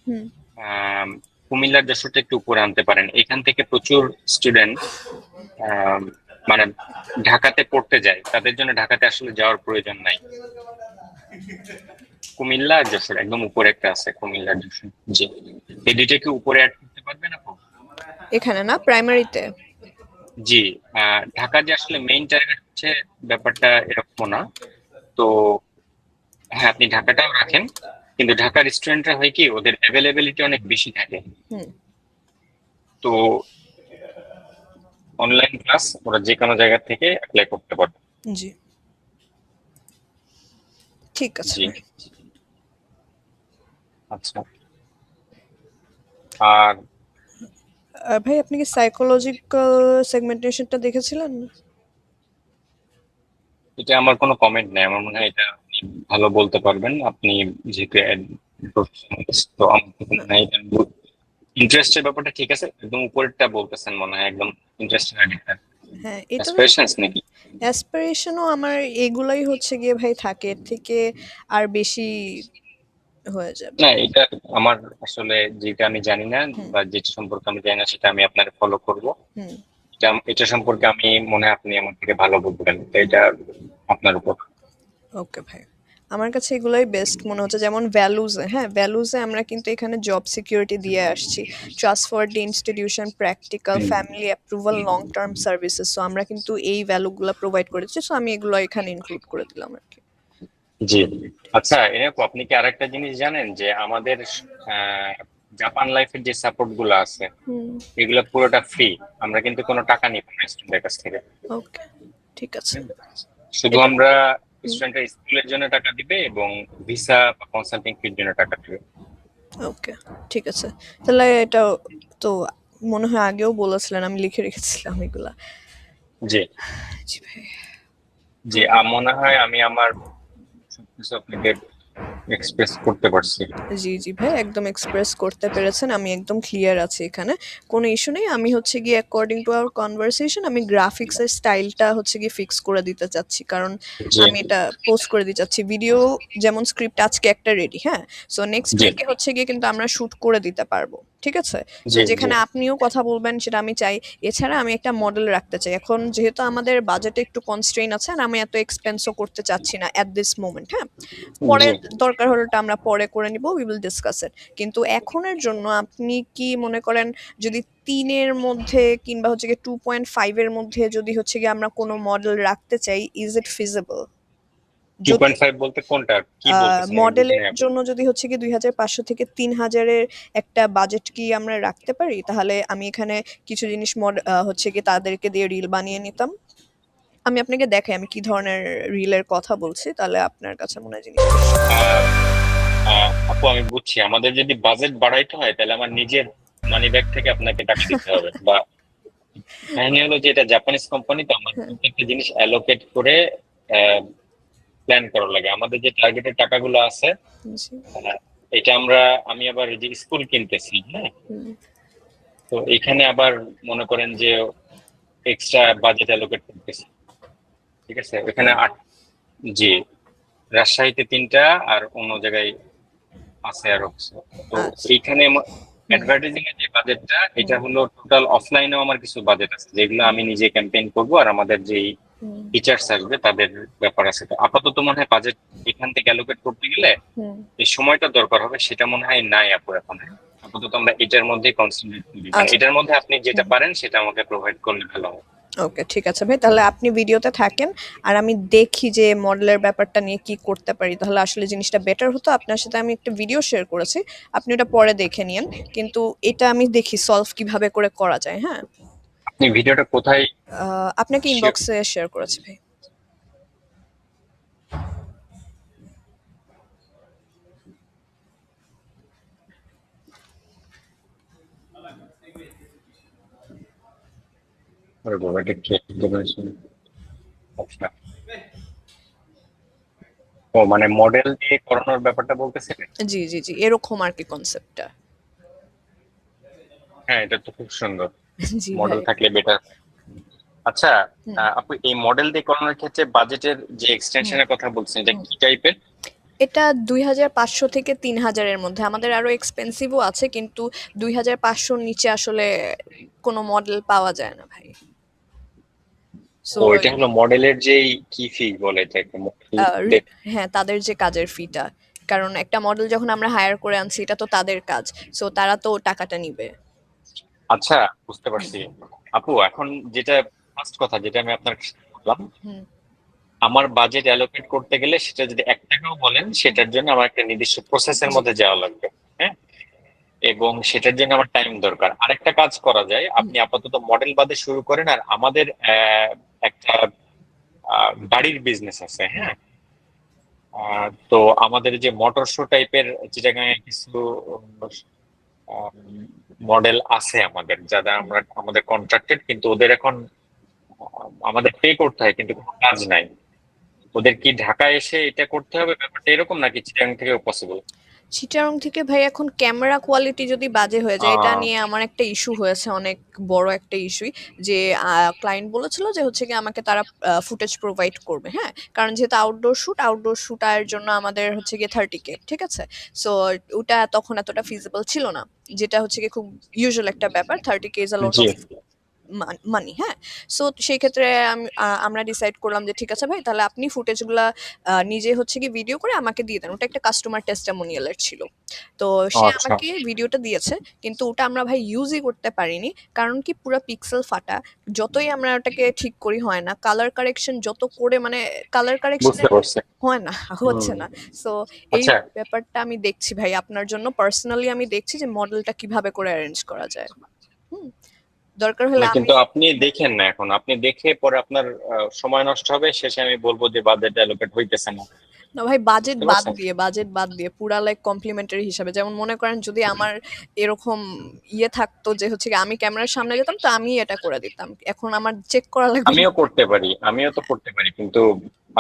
হুম, আহ, কুমিল্লার যশোরটা একটু উপরে আনতে পারেন। এখান থেকে প্রচুর স্টুডেন্ট মানে ঢাকাতে পড়তে যায়, তাদের জন্য ঢাকাতে আসলে যাওয়ার প্রয়োজন নাই। কুমিল্লা আর যশোর একদম উপরে একটা আছে, কুমিল্লা আর যশোর। জি, এই দুইটাকে উপরে অ্যাড করতে পারবেন আপু? এখানে না, প্রাইমারিতে? জি, ঢাকা যে আসলে মেইন টার্গেট হচ্ছে, ব্যাপারটা এরকম না। তো হ্যাঁ, আপনি ঢাকাটাও রাখেন, কিন্তু ঢাকার স্টুডেন্টরা হয় কি, ওদের অ্যাভেলেবিলিটি অনেক বেশি থাকে। হুম, তো অনলাইন ক্লাস ওরা যে কোনো জায়গা থেকে অ্যাপ্লাই করতে পারবে। জি, ঠিক আছে জি, ভাই। আচ্ছা। আর ভাই, আপনি কি সাইকোলজিক্যাল সেগমেন্টেশনটা দেখেছিলেন? এটা আমার কোনো কমেন্ট নেই, আমার মনে হয় এটা আপনি ভালো বলতে পারবেন। আপনি যেহেতু professionalist, তো আমার তো মনে হয় এটা ইন্টারেস্টের ব্যাপারটা ঠিক আছে। একদম উপরেরটা বলতেছেন মনে হয়, একদম ইন্টারেস্টেড আইডিয়া, হ্যাঁ, এটা তো অ্যাসপিরেশনস নাকি? অ্যাসপিরেশনও আমার এগুলাই হচ্ছে গিয়ে ভাই থাকে, এর থেকে আর বেশি হয়ে যাবে। না, এটা আমার আসলে যেটা আমি জানি না হুম বা যেটা সম্পর্কে আমি জানি না, সেটা আমি আপনার ফলো করব। হুম। এটা সম্পর্কে আমি মনে হয় আপনি আমার থেকে ভালো বুঝবেন, তো এটা আপনার উপর। ওকে ভাই। আমার কাছে এগুলোই বেস্ট মনে হচ্ছে, যেমন ভ্যালুজে, হ্যাঁ ভ্যালুজে আমরা কিন্তু এখানে জব সিকিউরিটি দিয়ে আসছি, trustworthy institution, practical, hmm, family approval, long term services. So আমরা কিন্তু এই ভ্যালুগুলো প্রোভাইড করেছি, সো আমি এগুলো এখানে ইনক্লুড করে দিলাম আর কি। জি। আচ্ছা এরকম আপনি কি আরেকটা জিনিস জানেন যে আমাদের আহ, জাপান লাইফের যে সাপোর্ট গুলো আছে হুম। এগুলো পুরোটা ফ্রি। আমরা কিন্তু কোনো টাকা নিব না স্টুডেন্টের কাছ থেকে। ওকে, ঠিক আছে। হুম। শুধু এটা আমরা হুম, স্টুডেন্টের স্কুলের জন্য টাকা দিবে এবং ভিসা বা কনসাল্টিং ফির জন্য টাকা দিবে। ওকে, ঠিক আছে। তাহলে এটা তো মনে হয় আগেও বলেছিলেন, আমি লিখে রেখেছিলাম এগুলা। জি। জি ভাই। জি মনে হয় আমি আমার সবকিছু আপনাকে এক্সপ্রেস করতে পারছি। জি, জি ভাই, একদম এক্সপ্রেস করতে পেরেছেন। আমি একদম ক্লিয়ার আছি এখানে। কোনো ইস্যু নেই। আমি হচ্ছে গিয়ে অ্যাকর্ডিং টু আওয়ার কনভারসেশন আমি গ্রাফিক্সের স্টাইলটা হচ্ছে গিয়ে ফিক্স করে দিতে চাচ্ছি। কারণ জি। আমি এটা পোস্ট করে দিতে চাচ্ছি। ভিডিও যেমন স্ক্রিপ্ট আজকে একটা রেডি, হ্যাঁ? সো নেক্সট জি। উইকে হচ্ছে গিয়ে কিন্তু আমরা শুট করে দিতে পারবো। ঠিক আছে? সো জি। জি। যেখানে আপনিও কথা বলবেন সেটা আমি চাই। এছাড়া আমি একটা মডেল রাখতে চাই। এখন যেহেতু আমাদের বাজেটে একটু কনস্ট্রেইন আছে আর আমি এত এক্সপেন্সও করতে চাচ্ছি না এট দিস মোমেন্ট, হ্যাঁ? পরে জি। দরকার হলে ওটা আমরা পরে করে নিব, উই উইল ডিসকাস ইট। কিন্তু এখনের জন্য আপনি কি মনে করেন, যদি ৩ এর মধ্যে কিংবা হচ্ছে গিয়ে 2.5 এর মধ্যে যদি হচ্ছে গিয়ে আমরা কোনো মডেল রাখতে চাই, ইজ ইট ফিজিবল? যদি 2.5 বলতে কোনটা কি বলতেছেন আমি বুঝি মডেলের নাই আপু। জন্য যদি হচ্ছে গিয়ে ২৫০০ থেকে ৩০০০ এর একটা বাজেট কি আমরা রাখতে পারি? তাহলে আমি এখানে কিছু জিনিস হচ্ছে গিয়ে তাদেরকে দিয়ে রিল বানিয়ে নিতাম। আমি আপনাকে দেখাই আমি কি ধরনের রিলের কথা বলছি, তাহলে আপনার কাছে মনে হয় জিনিসটা আহ, আপু আমি বুঝছি আমাদের যদি বাজেট বাড়াইতে হয় তাহলে আমার নিজের মানি ব্যাগ থেকে আপনাকে টাকা দিতে হবে বা কাহিনী হলো যে এটা জাপানিজ কোম্পানি তো আমার হ্যাঁ, প্রত্যেকটা জিনিস অ্যালোকেট করে প্ল্যান করা লাগে। আমাদের যে টার্গেটের টাকাগুলো আছে জি, আহ, এটা আমরা আমি আবার এই যে স্কুল কিনতেছি, হ্যাঁ। হুম, তো এখানে আবার মনে করেন যে এক্সট্রা বাজেট অ্যালোকেট করতেছি। ঠিক আছে এখানে জি রাজশাহীতে 3টা আর অন্য জায়গায় আছে আরো কিছু। তো আচ্ছা, এইখানে হুম, অ্যাডভার্টাইজিং এর যে বাজেটটা হুম, এটা হলো টোটাল অফলাইনেও আমার কিছু বাজেট আছে যেগুলো হুম, আমি নিজে ক্যাম্পেইন করবো আর আমাদের যেই হুম, টিচার্স আসবে তাদের ব্যাপার আছে। তো আপাতত মনে হয় বাজেট এখান থেকে অ্যালোকেট করতে গেলে হুম, এই সময়টা দরকার হবে সেটা মনে হয় নাই আপু এখন। আপাতত আমরা এটার মধ্যেই কনসেন্ট্রেট করি, মানে আচ্ছা, এটার মধ্যে আপনি যেটা হুম, পারেন সেটা আমাকে প্রোভাইড করলে ভালো হবে। ওকে, ঠিক আছে ভাই। তাহলে আপনি ভিডিওতে থাকেন আর আমি দেখি যে মডেলের ব্যাপারটা নিয়ে কি করতে পারি। তাহলে আসলে জিনিসটা বেটার হতো। আপনার সাথে আমি একটা ভিডিও শেয়ার করেছি। আপনি ওটা পরে দেখে নিয়েন। কিন্তু এটা আমি দেখি সলভ কিভাবে করে করা যায়, হ্যাঁ? আপনি ভিডিওটা কোথায় আপনাকে share- ইনবক্সে শেয়ার করেছি ভাই। আরে বাবা, এটা কে generation? আচ্ছা। ও মানে মডেল দিয়ে করানোর ব্যাপারটা বলতেছিলেন। জি, জি, জি। এরকম আরকি কনসেপ্টটা। হ্যাঁ এটা তো খুব সুন্দর, জি মডেল ভাই। থাকলে বেটার। আচ্ছা হুম, আপু এই মডেল দিয়ে করানোর ক্ষেত্রে বাজেটের যে হুম, এক্সটেনশনের কথা বলছেন এটা হুম। কি টাইপের? এটা ২৫০০ থেকে ৩০০০ এর মধ্যে। আমাদের আরো এক্সপেনসিভও আছে, কিন্তু ২৫০০ র নিচে আসলে কোনো মডেল পাওয়া যায় না ভাই। সো ও এটা হলো মডেলের যেই কি ফি বলে এটাকে মডেল। হ্যাঁ, তাদের যে কাজের ফিটা। কারণ একটা মডেল যখন আমরা হায়ার করে আনছি এটা তো তাদের কাজ। সো তারা তো টাকাটা নিবে। আচ্ছা বুঝতে হুম, পারছি। আপু এখন যেটা ফার্স্ট কথা যেটা আমি আপনার কাছে বললাম, হুম, আমার বাজেট অ্যালোকেট করতে গেলে সেটা যদি 1 টাকাও বলেন হুম। সেটার জন্য আমার একটা নির্দিষ্ট প্রসেসের জি, মধ্যে যাওয়া লাগবে। হ্যাঁ, এবং সেটার জন্য আমার টাইম দরকার। আরেকটা কাজ করা যায়, হুম, আপনি আপাতত মডেল বাদে শুরু করেন আর আমাদের একটা গাড়ির বিজনেস আছে, হ্যাঁ। তো আমাদের যে মোটর শো টাইপের চিটাগাঙে কিছু মডেল আছে আমাদের যারা আমরা আমাদের কন্ট্রাক্টেড, কিন্তু ওদের এখন আমাদের পে করতে হয় কিন্তু কোনো কাজ নাই। ওদের কি ঢাকায় এসে এটা করতে হবে ব্যাপারটা এরকম নাকি চিটাগাং থেকেও পসিবল? চিটাগং থেকে ভাই এখন ক্যামেরা কোয়ালিটি যদি বাজে হয়ে যায়, এটা আহ নিয়ে আমার একটা ইস্যু হয়েছে, অনেক বড় একটা ইস্যুই। যে ক্লায়েন্ট বলেছিল যে হচ্ছে কি আমাকে তারা ফুটেজ প্রোভাইড করবে, হ্যাঁ? কারণ যেহেতু আউটডোর শুটার জন্য আমাদের হচ্ছে গিয়ে 30K, ঠিক আছে? সো ওটা তখন এতটা ফিজিবল ছিল না, যেটা হচ্ছে কি খুব ইউজুয়াল একটা ব্যাপার। 30K is a lot G. Of money, হ্যাঁ? সো সেই ক্ষেত্রে আমরা ডিসাইড করলাম যে ঠিক আছে ভাই, তাহলে আপনি ফুটেজগুলা নিজে হচ্ছে কি ভিডিও করে আমাকে দিয়ে দেন। ওটা একটা কাস্টমার টেস্টিমোনিয়াল এর ছিল। তো সে আচ্ছা। আমাকে ভিডিওটা দিয়েছে, কিন্তু ওটা আমরা ভাই ইউজই করতে পারিনি। কারণ কি, পুরা পিক্সেল ফাটা। যতই আমরা ওটাকে ঠিক করি হয় না। কালার কারেকশন যত করে মানে কালার বুঝতে কারেকশনের পারছি। হয় না, হুম। হচ্ছে না। সো এই আচ্ছা, ব্যাপারটা আমি দেখছি ভাই আপনার জন্য পার্সোনালি, আমি দেখছি যে মডেলটা কিভাবে করে অ্যারেঞ্জ করা যায়। হুম, দরকার হলে না আমি কিন্তু আপনি দেখেন না, এখন আপনি দেখে পরে আপনার সময় নষ্ট হবে, শেষে আমি বলবো যে বাজেট অ্যালোকেট হইতেছে না। না ভাই, বাজেট বুঝতে বাদ পারছেন? দিয়ে, বাজেট বাদ দিয়ে পুরা লাইক কমপ্লিমেন্টারি হিসাবে, যেমন মনে করেন যদি আমার এরকম ইয়ে থাকতো যে হচ্ছে কি আমি ক্যামেরার সামনে যেতাম, তো আমি এটা করে দিতাম, এখন আমার চেক করা লাগবে না। আমিও করতে পারি, আমিও তো করতে পারি, কিন্তু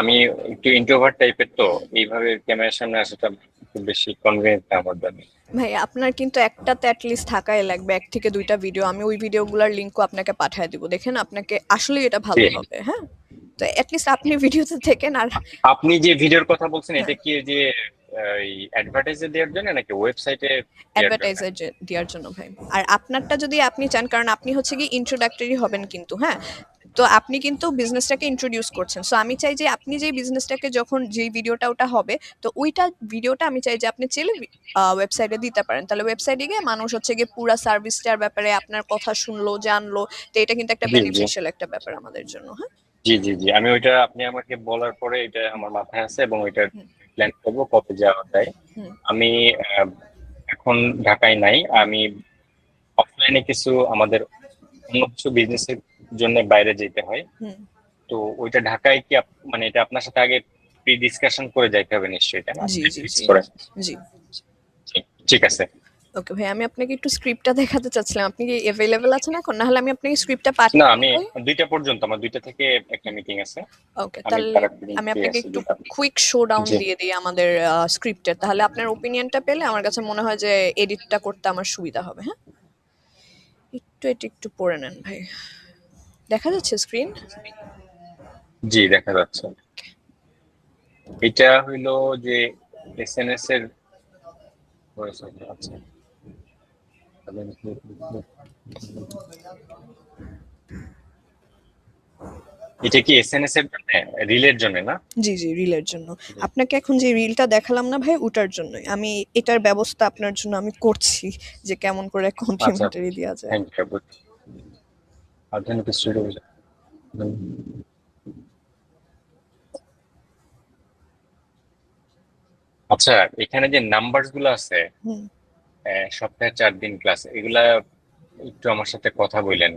আমি একটু ইন্ট্রোভার্ট টাইপের, তো এইভাবে ক্যামেরার সামনে আসাটা খুব বেশি কনভিনিয়েন্ট না আমার জন্য। ভাই আপনার কিন্তু একটাতে অ্যাটলিস্ট থাকাই লাগবে, 1 থেকে 2টা ভিডিও। আমি ওই ভিডিওগুলোর লিঙ্কও আপনাকে পাঠিয়ে দিব, দেখেন আপনাকে আসলেই এটা ভালো ঠিক। হবে, হ্যাঁ? তো অ্যাটলিস্ট আপনি ভিডিওতে থেকেন আর আপনি যে ভিডিওর কথা বলছেন, হ্যাঁ, এটা কি ওই যে অ্যাডভার্টাইজে দেওয়ার জন্য নাকি ওয়েবসাইটে দেওয়ার জন্য? অ্যাডভার্টাইজার দেওয়ার জন্য ভাই। আর আপনারটা যদি আপনি চান, কারণ আপনি হচ্ছে কি ইন্ট্রোডাক্টরি হবেন কিন্তু, হ্যাঁ? তো আপনি কিন্তু বিজনেসটাকে ইন্ট্রোডিউস করছেন। সো আমি চাই যে আপনি যেই বিজনেসটাকে যখন যেই ভিডিওটা ওটা হবে, তো ওইটা ভিডিওটা আমি চাই যে আপনি চাইলে ওয়েবসাইটে দিতে পারেন। তাহলে ওয়েবসাইটে গিয়ে মানুষ হচ্ছে গিয়ে পুরা সার্ভিসটার ব্যাপারে আপনার কথা শুনলো, জানলো। তো এটা কিন্তু একটা জি জি বেনিফিশিয়াল একটা ব্যাপার আমাদের জন্য, হ্যাঁ? জি জি জি, আমি ওইটা আপনি আমাকে বলার পরে এটা আমার মাথায় আছে, এবং ওইটার হুম, প্ল্যান করবো কবে যাওয়া যায়। হুম, আমি আহ, এখন ঢাকায় নাই, আমি অফলাইনে কিছু আমাদের অন্য কিছু বিজনেসের জন্য বাইরে যেতে হয়। হুম। তো ওইটা ঢাকায় কি মানে এটা আপনার সাথে আগে প্রি ডিসকাশন করে যাইতে হবে নিশ্চয়ই, তাই না? জি, জি, ফিক্স জি, করে। জি। ঠিক ঠিক আছে। ওকে ভাই, আমি আপনাকে একটু স্ক্রিপ্টটা দেখাতে চাচ্ছিলাম। আপনি কি এভেইলেবল আছেন এখন? না হলে আমি আপনাকে স্ক্রিপ্টটা না, পাঠিয়ে দিই আমি ভাই। 2টা পর্যন্ত, আমার 2টা থেকে একটা মিটিং আছে। ওকে, আমি তাহলে তাড়াতাড়ি আমি ফ্রি আপনাকে আছি একটু 2টা। কুইক শো ডাউন জি। দিয়ে দিই আমাদের স্ক্রিপ্টের। তাহলে আপনার ওপিনিয়নটা পেলে আমার কাছে মনে হয় যে এডিটটা করতে আমার সুবিধা হবে, হ্যাঁ? একটু এটি একটু পড়ে নেন ভাই। দেখা যাচ্ছে স্ক্রিন? জি, দেখা যাচ্ছে। এটা হইলো যে এসএনএস এর voice over, আচ্ছা। এটা কি এসএনএস এর জন্য, রিলের জন্য না? জি, জি, রিলের জন্য। আপনাকে এখন যে রিলটা দেখালাম না ভাই, ওটার জন্যই। আমি এটার ব্যবস্থা আপনার জন্য আমি করছি যে কেমন করে আচ্ছা, কমপ্লিমেন্টারি দেওয়া যায়। Thank you. আধুনিক স্টুডিও। আচ্ছা, এখানে যে নাম্বারস গুলো আছে, হুম। সপ্তাহে 4 দিন ক্লাস, এগুলা একটু আমার সাথে কথা বললেন।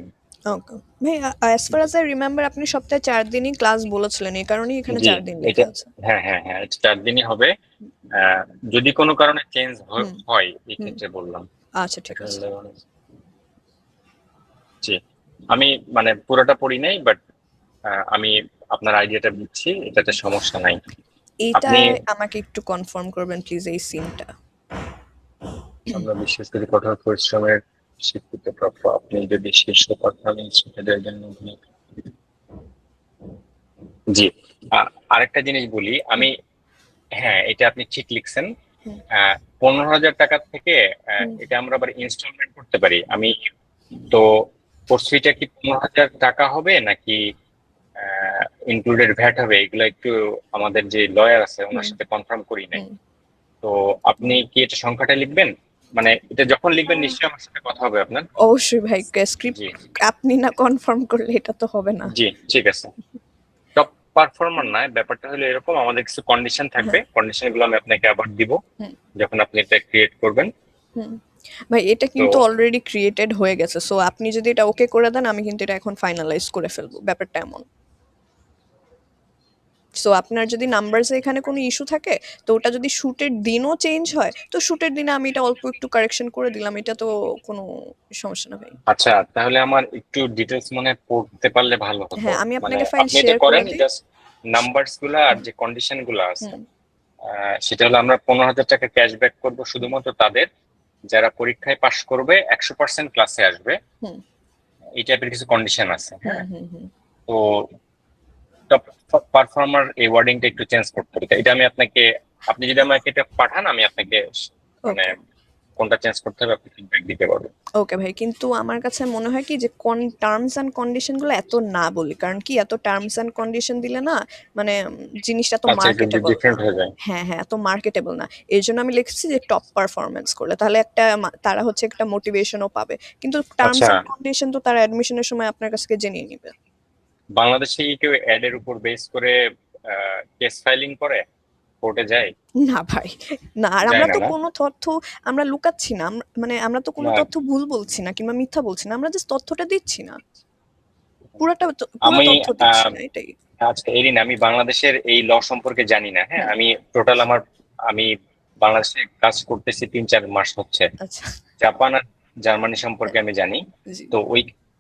ওকে। ভাই, as far as I remember আপনি সপ্তাহে ৪ দিনই ক্লাস বলেছিলেন। এই কারণেই এখানে জি, ৪ দিন এটা, লেখা আছে। হ্যাঁ হ্যাঁ হ্যাঁ, এটা 4 দিনই হবে। যদি কোনো কারণে চেঞ্জ হুম, হয়, এই হুম। ক্ষেত্রে বললাম। আচ্ছা, ঠিক আছে। জি, আমি মানে পুরোটা পড়ি নাই, বাট আমি আপনার আইডিয়াটা বুঝছি, এটাতে সমস্যা নাই। আপনি, এইটায় আমাকে একটু কনফার্ম করবেন প্লিজ এই সিনটা। আমরা বিশেষ করে কঠোর পরিশ্রমের স্বীকৃতি প্রাপ্য, আপনি যদি শীর্ষ পারফরমেন্স এর জন্য জি। আরেকটা জিনিস বলি আমি, হুম, হ্যাঁ এটা আপনি ঠিক লিখছেন। হুম, 15,000 টাকা থেকে হুম, এটা আমরা আবার ইনস্টলমেন্ট করতে পারি। আমি তো কোর্স ফিটা কি 15,000 টাকা হবে নাকি ইনক্লুডেড ভ্যাট হবে, এগুলো একটু আমাদের যে লয়ার আছে ওনার হুম, সাথে কনফার্ম করি নাই। হুম। তো আপনি কি এটা সংখ্যাটা লিখবেন? মানে এটা যখন লিখবেন নিশ্চয়ই আমার সাথে কথা হবে আপনার। অবশ্যই ভাই, স্ক্রিপ্ট জি আপনি না কনফার্ম করলে এটা তো হবে না। জি, ঠিক আছে। টপ পারফর্মার নয়, ব্যাপারটা হলো এরকম, আমাদের কিছু কন্ডিশন থাকবে, হ্যাঁ, কন্ডিশন গুলো আমি আপনাকে আবার দিব হুম, যখন আপনি এটা ক্রিয়েট করবেন। হুম। ভাই, এটা তো কিন্তু অলরেডি ক্রিয়েটেড হয়ে গেছে। সো আপনি যদি এটা ওকে করে দেন, আমি কিন্তু এটা এখন ফাইনালাইজ করে ফেলবো। ব্যাপারটা এমন। সো আপনার যদি নাম্বারসে এখানে কোনো ইস্যু থাকে, তো ওটা যদি শুটের দিনও চেঞ্জ হয়, তো শুটের দিনে আমি এটা অল্প একটু কারেকশন করে দিলাম। এটা তো কোনো সমস্যা না ভাই। আচ্ছা, তাহলে আমার একটু ডিটেলস মনে হয় পড়তে পারলে ভালো হতো। হ্যাঁ, আমি মানে আপনাকে ফাইল আপনি এটা শেয়ার করে করেন, দিই। জাস্ট নাম্বারস গুলা আর হুম, যে কন্ডিশন গুলো আছে, হুম, সেটা হলো আমরা 15,000 টাকা ক্যাশব্যাক করবো শুধুমাত্র তাদের যারা পরীক্ষায় পাশ করবে, 100% ক্লাসে আসবে। হুম, এই টাইপের কিছু কন্ডিশন আছে, হুম, হ্যাঁ। হুম, হুম। তো টপ পারফর্মার এই ওয়ার্ডিংটা একটু চেঞ্জ করতে হবে। এটা আমি আপনাকে, আপনি যদি আমাকে এটা পাঠান, আমি আপনাকে মানে ওকে, কোনটা চেঞ্জ করতে হবে আপনি ফিডব্যাক দিতে পারবেন। ওকে ভাই, কিন্তু আমার কাছে মনে হয় কি যে টার্মস অ্যান্ড কন্ডিশন গুলো এত না বলি, কারণ কি এত টার্মস অ্যান্ড কন্ডিশন দিলে না মানে জিনিসটা তো আচ্ছা, একটু মার্কেটেবল না। ডিফারেন্ট হয়ে যায়। হ্যাঁ হ্যাঁ, এত মার্কেটেবল না। এর জন্য আমি লিখছি যে টপ পারফরমেন্স করলে তাহলে একটা তারা হচ্ছে একটা মোটিভেশনও পাবে, কিন্তু টার্মস আচ্ছা, অ্যান্ড কন্ডিশন তো তারা অ্যাডমিশনের সময় আপনার কাছ থেকে জেনে নিবে। বাংলাদেশে কি কেউ অ্যাড এর উপর বেস করে কেস ফাইলিং করে, কোর্টে যায়? না ভাই, না। আর যায় আমরা না, তো না? কোনো তথ্য আমরা লুকাচ্ছি না, মানে আমরা তো কোনো না, তথ্য ভুল বলছি না কিংবা মিথ্যা বলছি না, আমরা জাস্ট তথ্যটা দিচ্ছি না, পুরো আমি তথ্য দিচ্ছি না, এটাই। আচ্ছা এরিন, আমি বাংলাদেশের এই ল সম্পর্কে জানি না। হ্যাঁ, হুম। আমি টোটাল আমি বাংলাদেশে কাজ করতেছি 3-4 মাস হচ্ছে। আচ্ছা। জাপান আর জার্মানি সম্পর্কে আমি জানি। জি। তো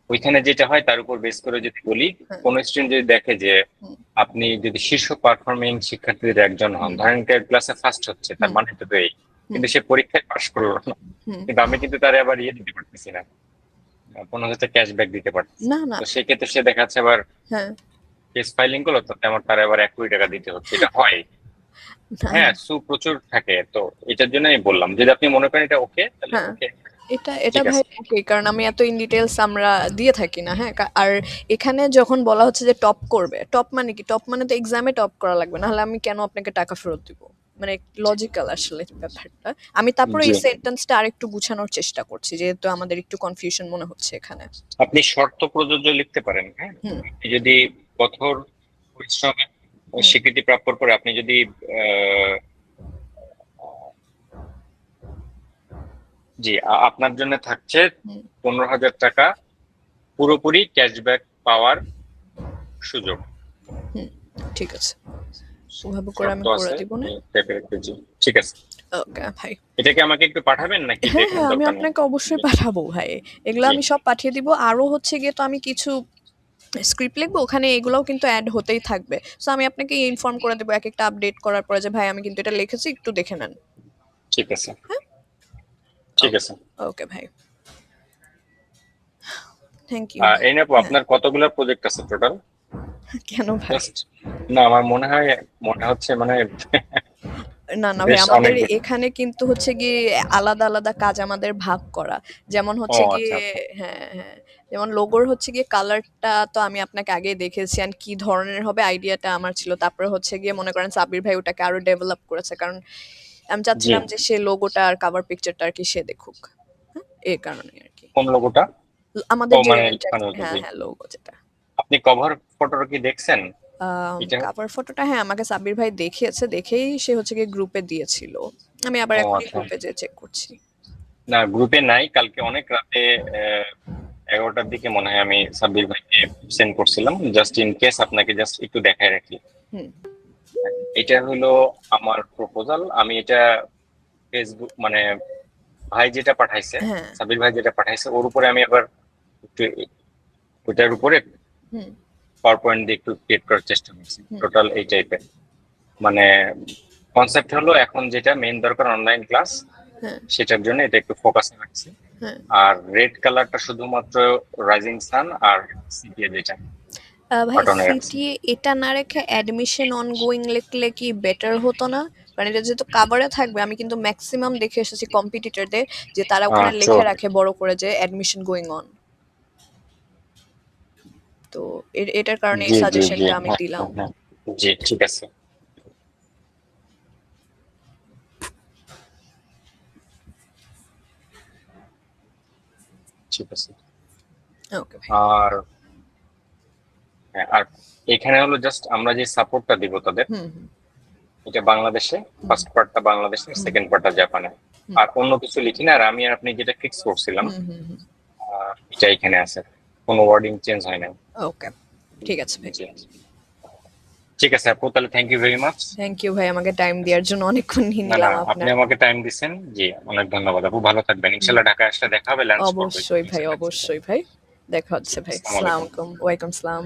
ওইখানে যেটা হয় তার উপর বেস করে যদি বলি, হ্যাঁ। কোন স্টুডেন্ট যদি দেখে যে হুম। আপনি যদি শীর্ষ পারফর্মিং শিক্ষার্থীদের একজন হন, হুম। ধরেন ক্লাসে ফার্স্ট হচ্ছে, তার হুম। মানে তো এই, হুম। কিন্তু সে পরীক্ষায় পাশ করলো না, হুম। কিন্তু আমি কিন্তু তারে আবার দিতে পারতেছি না, 15,000 ক্যাশব্যাক দিতে পারতেছি না না। না। তো সেক্ষেত্রে সে দেখাচ্ছে আবার হ্যাঁ। কেস ফাইলিং করলো, তো আমার তার আবার 1 কোটি টাকা দিতে হচ্ছে, এটা হয়। না। হ্যাঁ, প্রচুর থাকে। তো এটার জন্য আমি বললাম, যদি আপনি মনে করেন এটা ওকে, তাহলে হ্যাঁ, ওকে। এটা এটা ঠিক ভাই আছে। ওকে, কারণ আমি এত ইন ডিটেলস আমরা দিয়ে থাকি না। হ্যাঁ, আর এখানে যখন বলা হচ্ছে যে টপ করবে, টপ মানে কি? টপ মানে তো এক্সামে টপ করা লাগবে, না হলে আমি কেন আপনাকে টাকা ফেরত দিব? মানে লজিক্যাল আসলে ব্যাপারটা। আমি তারপরে জি, এই সেন্টেন্সটা আরেকটু গুছানোর চেষ্টা করছি, যেহেতু আমাদের একটু কনফিউশন মনে হচ্ছে এখানে। আপনি শর্ত প্রযোজ্য লিখতে পারেন। হ্যাঁ, হুম। আপনি যদি কঠোর পরিশ্রমে হুম। স্বীকৃতি প্রাপ্য করে আপনি যদি আহ, জি, আপনার জন্য থাকছে হুম। 15,000 টাকা পুরোপুরি ক্যাশব্যাক পাওয়ার সুযোগ। হুম। ঠিক আছে, ওভাবে করে শর্ত আমি করে আছে দিব না। এই টাইপের একটু, জি। ঠিক আছে, ওকে ভাই। এটা কি আমাকে একটু পাঠাবেন নাকি হ্যাঁ দেখার হ্যাঁ, আমি দরকার নেই? আপনাকে অবশ্যই পাঠাবো ভাই। এগুলো জি, আমি সব পাঠিয়ে দিব। আরো হচ্ছে গিয়ে তো আমি কিছু স্ক্রিপ্ট লিখবো, ওখানে এগুলোও কিন্তু অ্যাড হতেই থাকবে। সো আমি আপনাকে ইনফর্ম করে দেবো এক একটা আপডেট করার পরে যে ভাই আমি কিন্তু এটা লিখেছি, একটু দেখে নেন। ঠিক আছে, হ্যাঁ। ঠিক আছে। ওকে ভাই, থ্যাংক ইউ। এই না আপু, হ্যাঁ। আপনার কতগুলো প্রজেক্ট আছে টোটাল? কেন ভাই? জাস্ট, না আমার মনে হচ্ছে মানে না না ভাই, বেশ আমাদের অনেকগুলো। এখানে কিন্তু হচ্ছে গিয়ে আলাদা আলাদা কাজ আমাদের ভাগ করা। যেমন ও হচ্ছে গিয়ে, আচ্ছা, আচ্ছা। হ্যাঁ হ্যাঁ, যেমন লোগোর হচ্ছে গিয়ে কালারটা তো আমি আপনাকে আগেই দেখেছি, আর কি ধরনের হবে আইডিয়াটা আমার ছিল। তারপরে হচ্ছে গিয়ে মনে করেন সাব্বির ভাই ওটাকে আরো ডেভেলপ করেছে, কারণ আমি জি, চাচ্ছিলাম যে সে লোগোটা আর কভার পিকচারটা আর কি সে দেখুক। হ্যাঁ, এই কারণে আর কি। কোন লোগোটা? ও আমাদের যে মানে ইভেন্টটা, মানে হ্যাঁ জি, হ্যাঁ, লোগো যেটা। আপনি কভার ফটোটা কি দেখছেন এটা? কাভার ফটোটা হ্যাঁ আমাকে সাব্বির ভাই দেখিয়েছে, দেখেই সে হচ্ছে গিয়ে গ্রুপে দিয়েছিল। আমি আবার ও এখনই আচ্ছা, গ্রুপে যেয়ে চেক করছি। না গ্রুপে নাই, কালকে অনেক রাতে 11টার দিকে মনে হয় আমি সাব্বির ভাইকে সেন্ড করছিলাম, জাস্ট ইন কেস আপনাকে জাস্ট একটু দেখায় রাখি। হুম। এটা হলো আমার প্রপোজাল। আমি এটা ফেসবুক মানে ভাই যেটা পাঠাইছে, হ্যাঁ। সাবির ভাই যেটা পাঠাইছে ওর উপরে আমি আবার একটু ওইটার উপরে হুম। পাওয়ার পয়েন্ট দিয়ে একটু ক্রিয়েট করার চেষ্টা করছি, হুম। টোটাল এই টাইপের। মানে কনসেপ্ট হলো এখন যেটা মেইন দরকার অনলাইন ক্লাস, হ্যাঁ। সেটার জন্য এটা একটু ফোকাসে রাখছি। হ্যাঁ। আর রেড কালারটা শুধুমাত্র রাইজিং সান আর সিপিএ যেটা ভাই বাটনে রাখছি। সিটিএ এটা না রেখে অ্যাডমিশন অনগোয়িং লিখলে কি বেটার হতো না? কারণ এটা যেহেতু কাভারে থাকবে, আমি কিন্তু ম্যাক্সিমাম দেখে এসেছি কম্পিটিটরদের যে তারা ওখানে লিখে চোর। রাখে বড় করে যে অ্যাডমিশন গোয়িং অন। তো এটার কারণে এই জি, জি, জি, সাজেশনটা আমি হ্যাঁ, দিলাম। হ্যাঁ, হ্যাঁ। জি, ঠিক আছে, ঠিক আছে। ওকে ভাই। আর হ্যাঁ, আর এখানে হলো জাস্ট আমরা যে সাপোর্টটা দিব তাদের, হুম। হুম। এটা বাংলাদেশে ফার্স্ট পার্টটা বাংলাদেশে, হুম। সেকেন্ড পার্টটা জাপানে। হুম। আর অন্য কিছু লিখি না। আর আমি আর আপনি যেটা ফিক্স করছিলাম, হুম। হুম। হুম। এটা এখানে আছে, কোনো ওয়ার্ডিং চেঞ্জ হয় না। ওকে, ঠিক আছে ভাই। জি, ঠিক আছে আপু, তাহলে thank you very much. Thank you ভাই, আমাকে টাইম দেওয়ার জন্য অনেকক্ষণ নিয়ে না, না, নিলাম আপনি আপনার। আমাকে টাইম দিচ্ছেন। জি, অনেক ধন্যবাদ আপু, ভালো থাকবেন। হুম। ইনশাল্লাহ ঢাকা আসলে দেখা হবে, লাঞ্চ করবো অবশ্যই ভাই, ইনশাল্লাহ একসাথে। অবশ্যই ভাই। দেখা জি, হচ্ছে ভাই। আসসালামু আসসালামু আলাইকুম। আলাইকুম। ওয়ালাইকুম আসসালাম।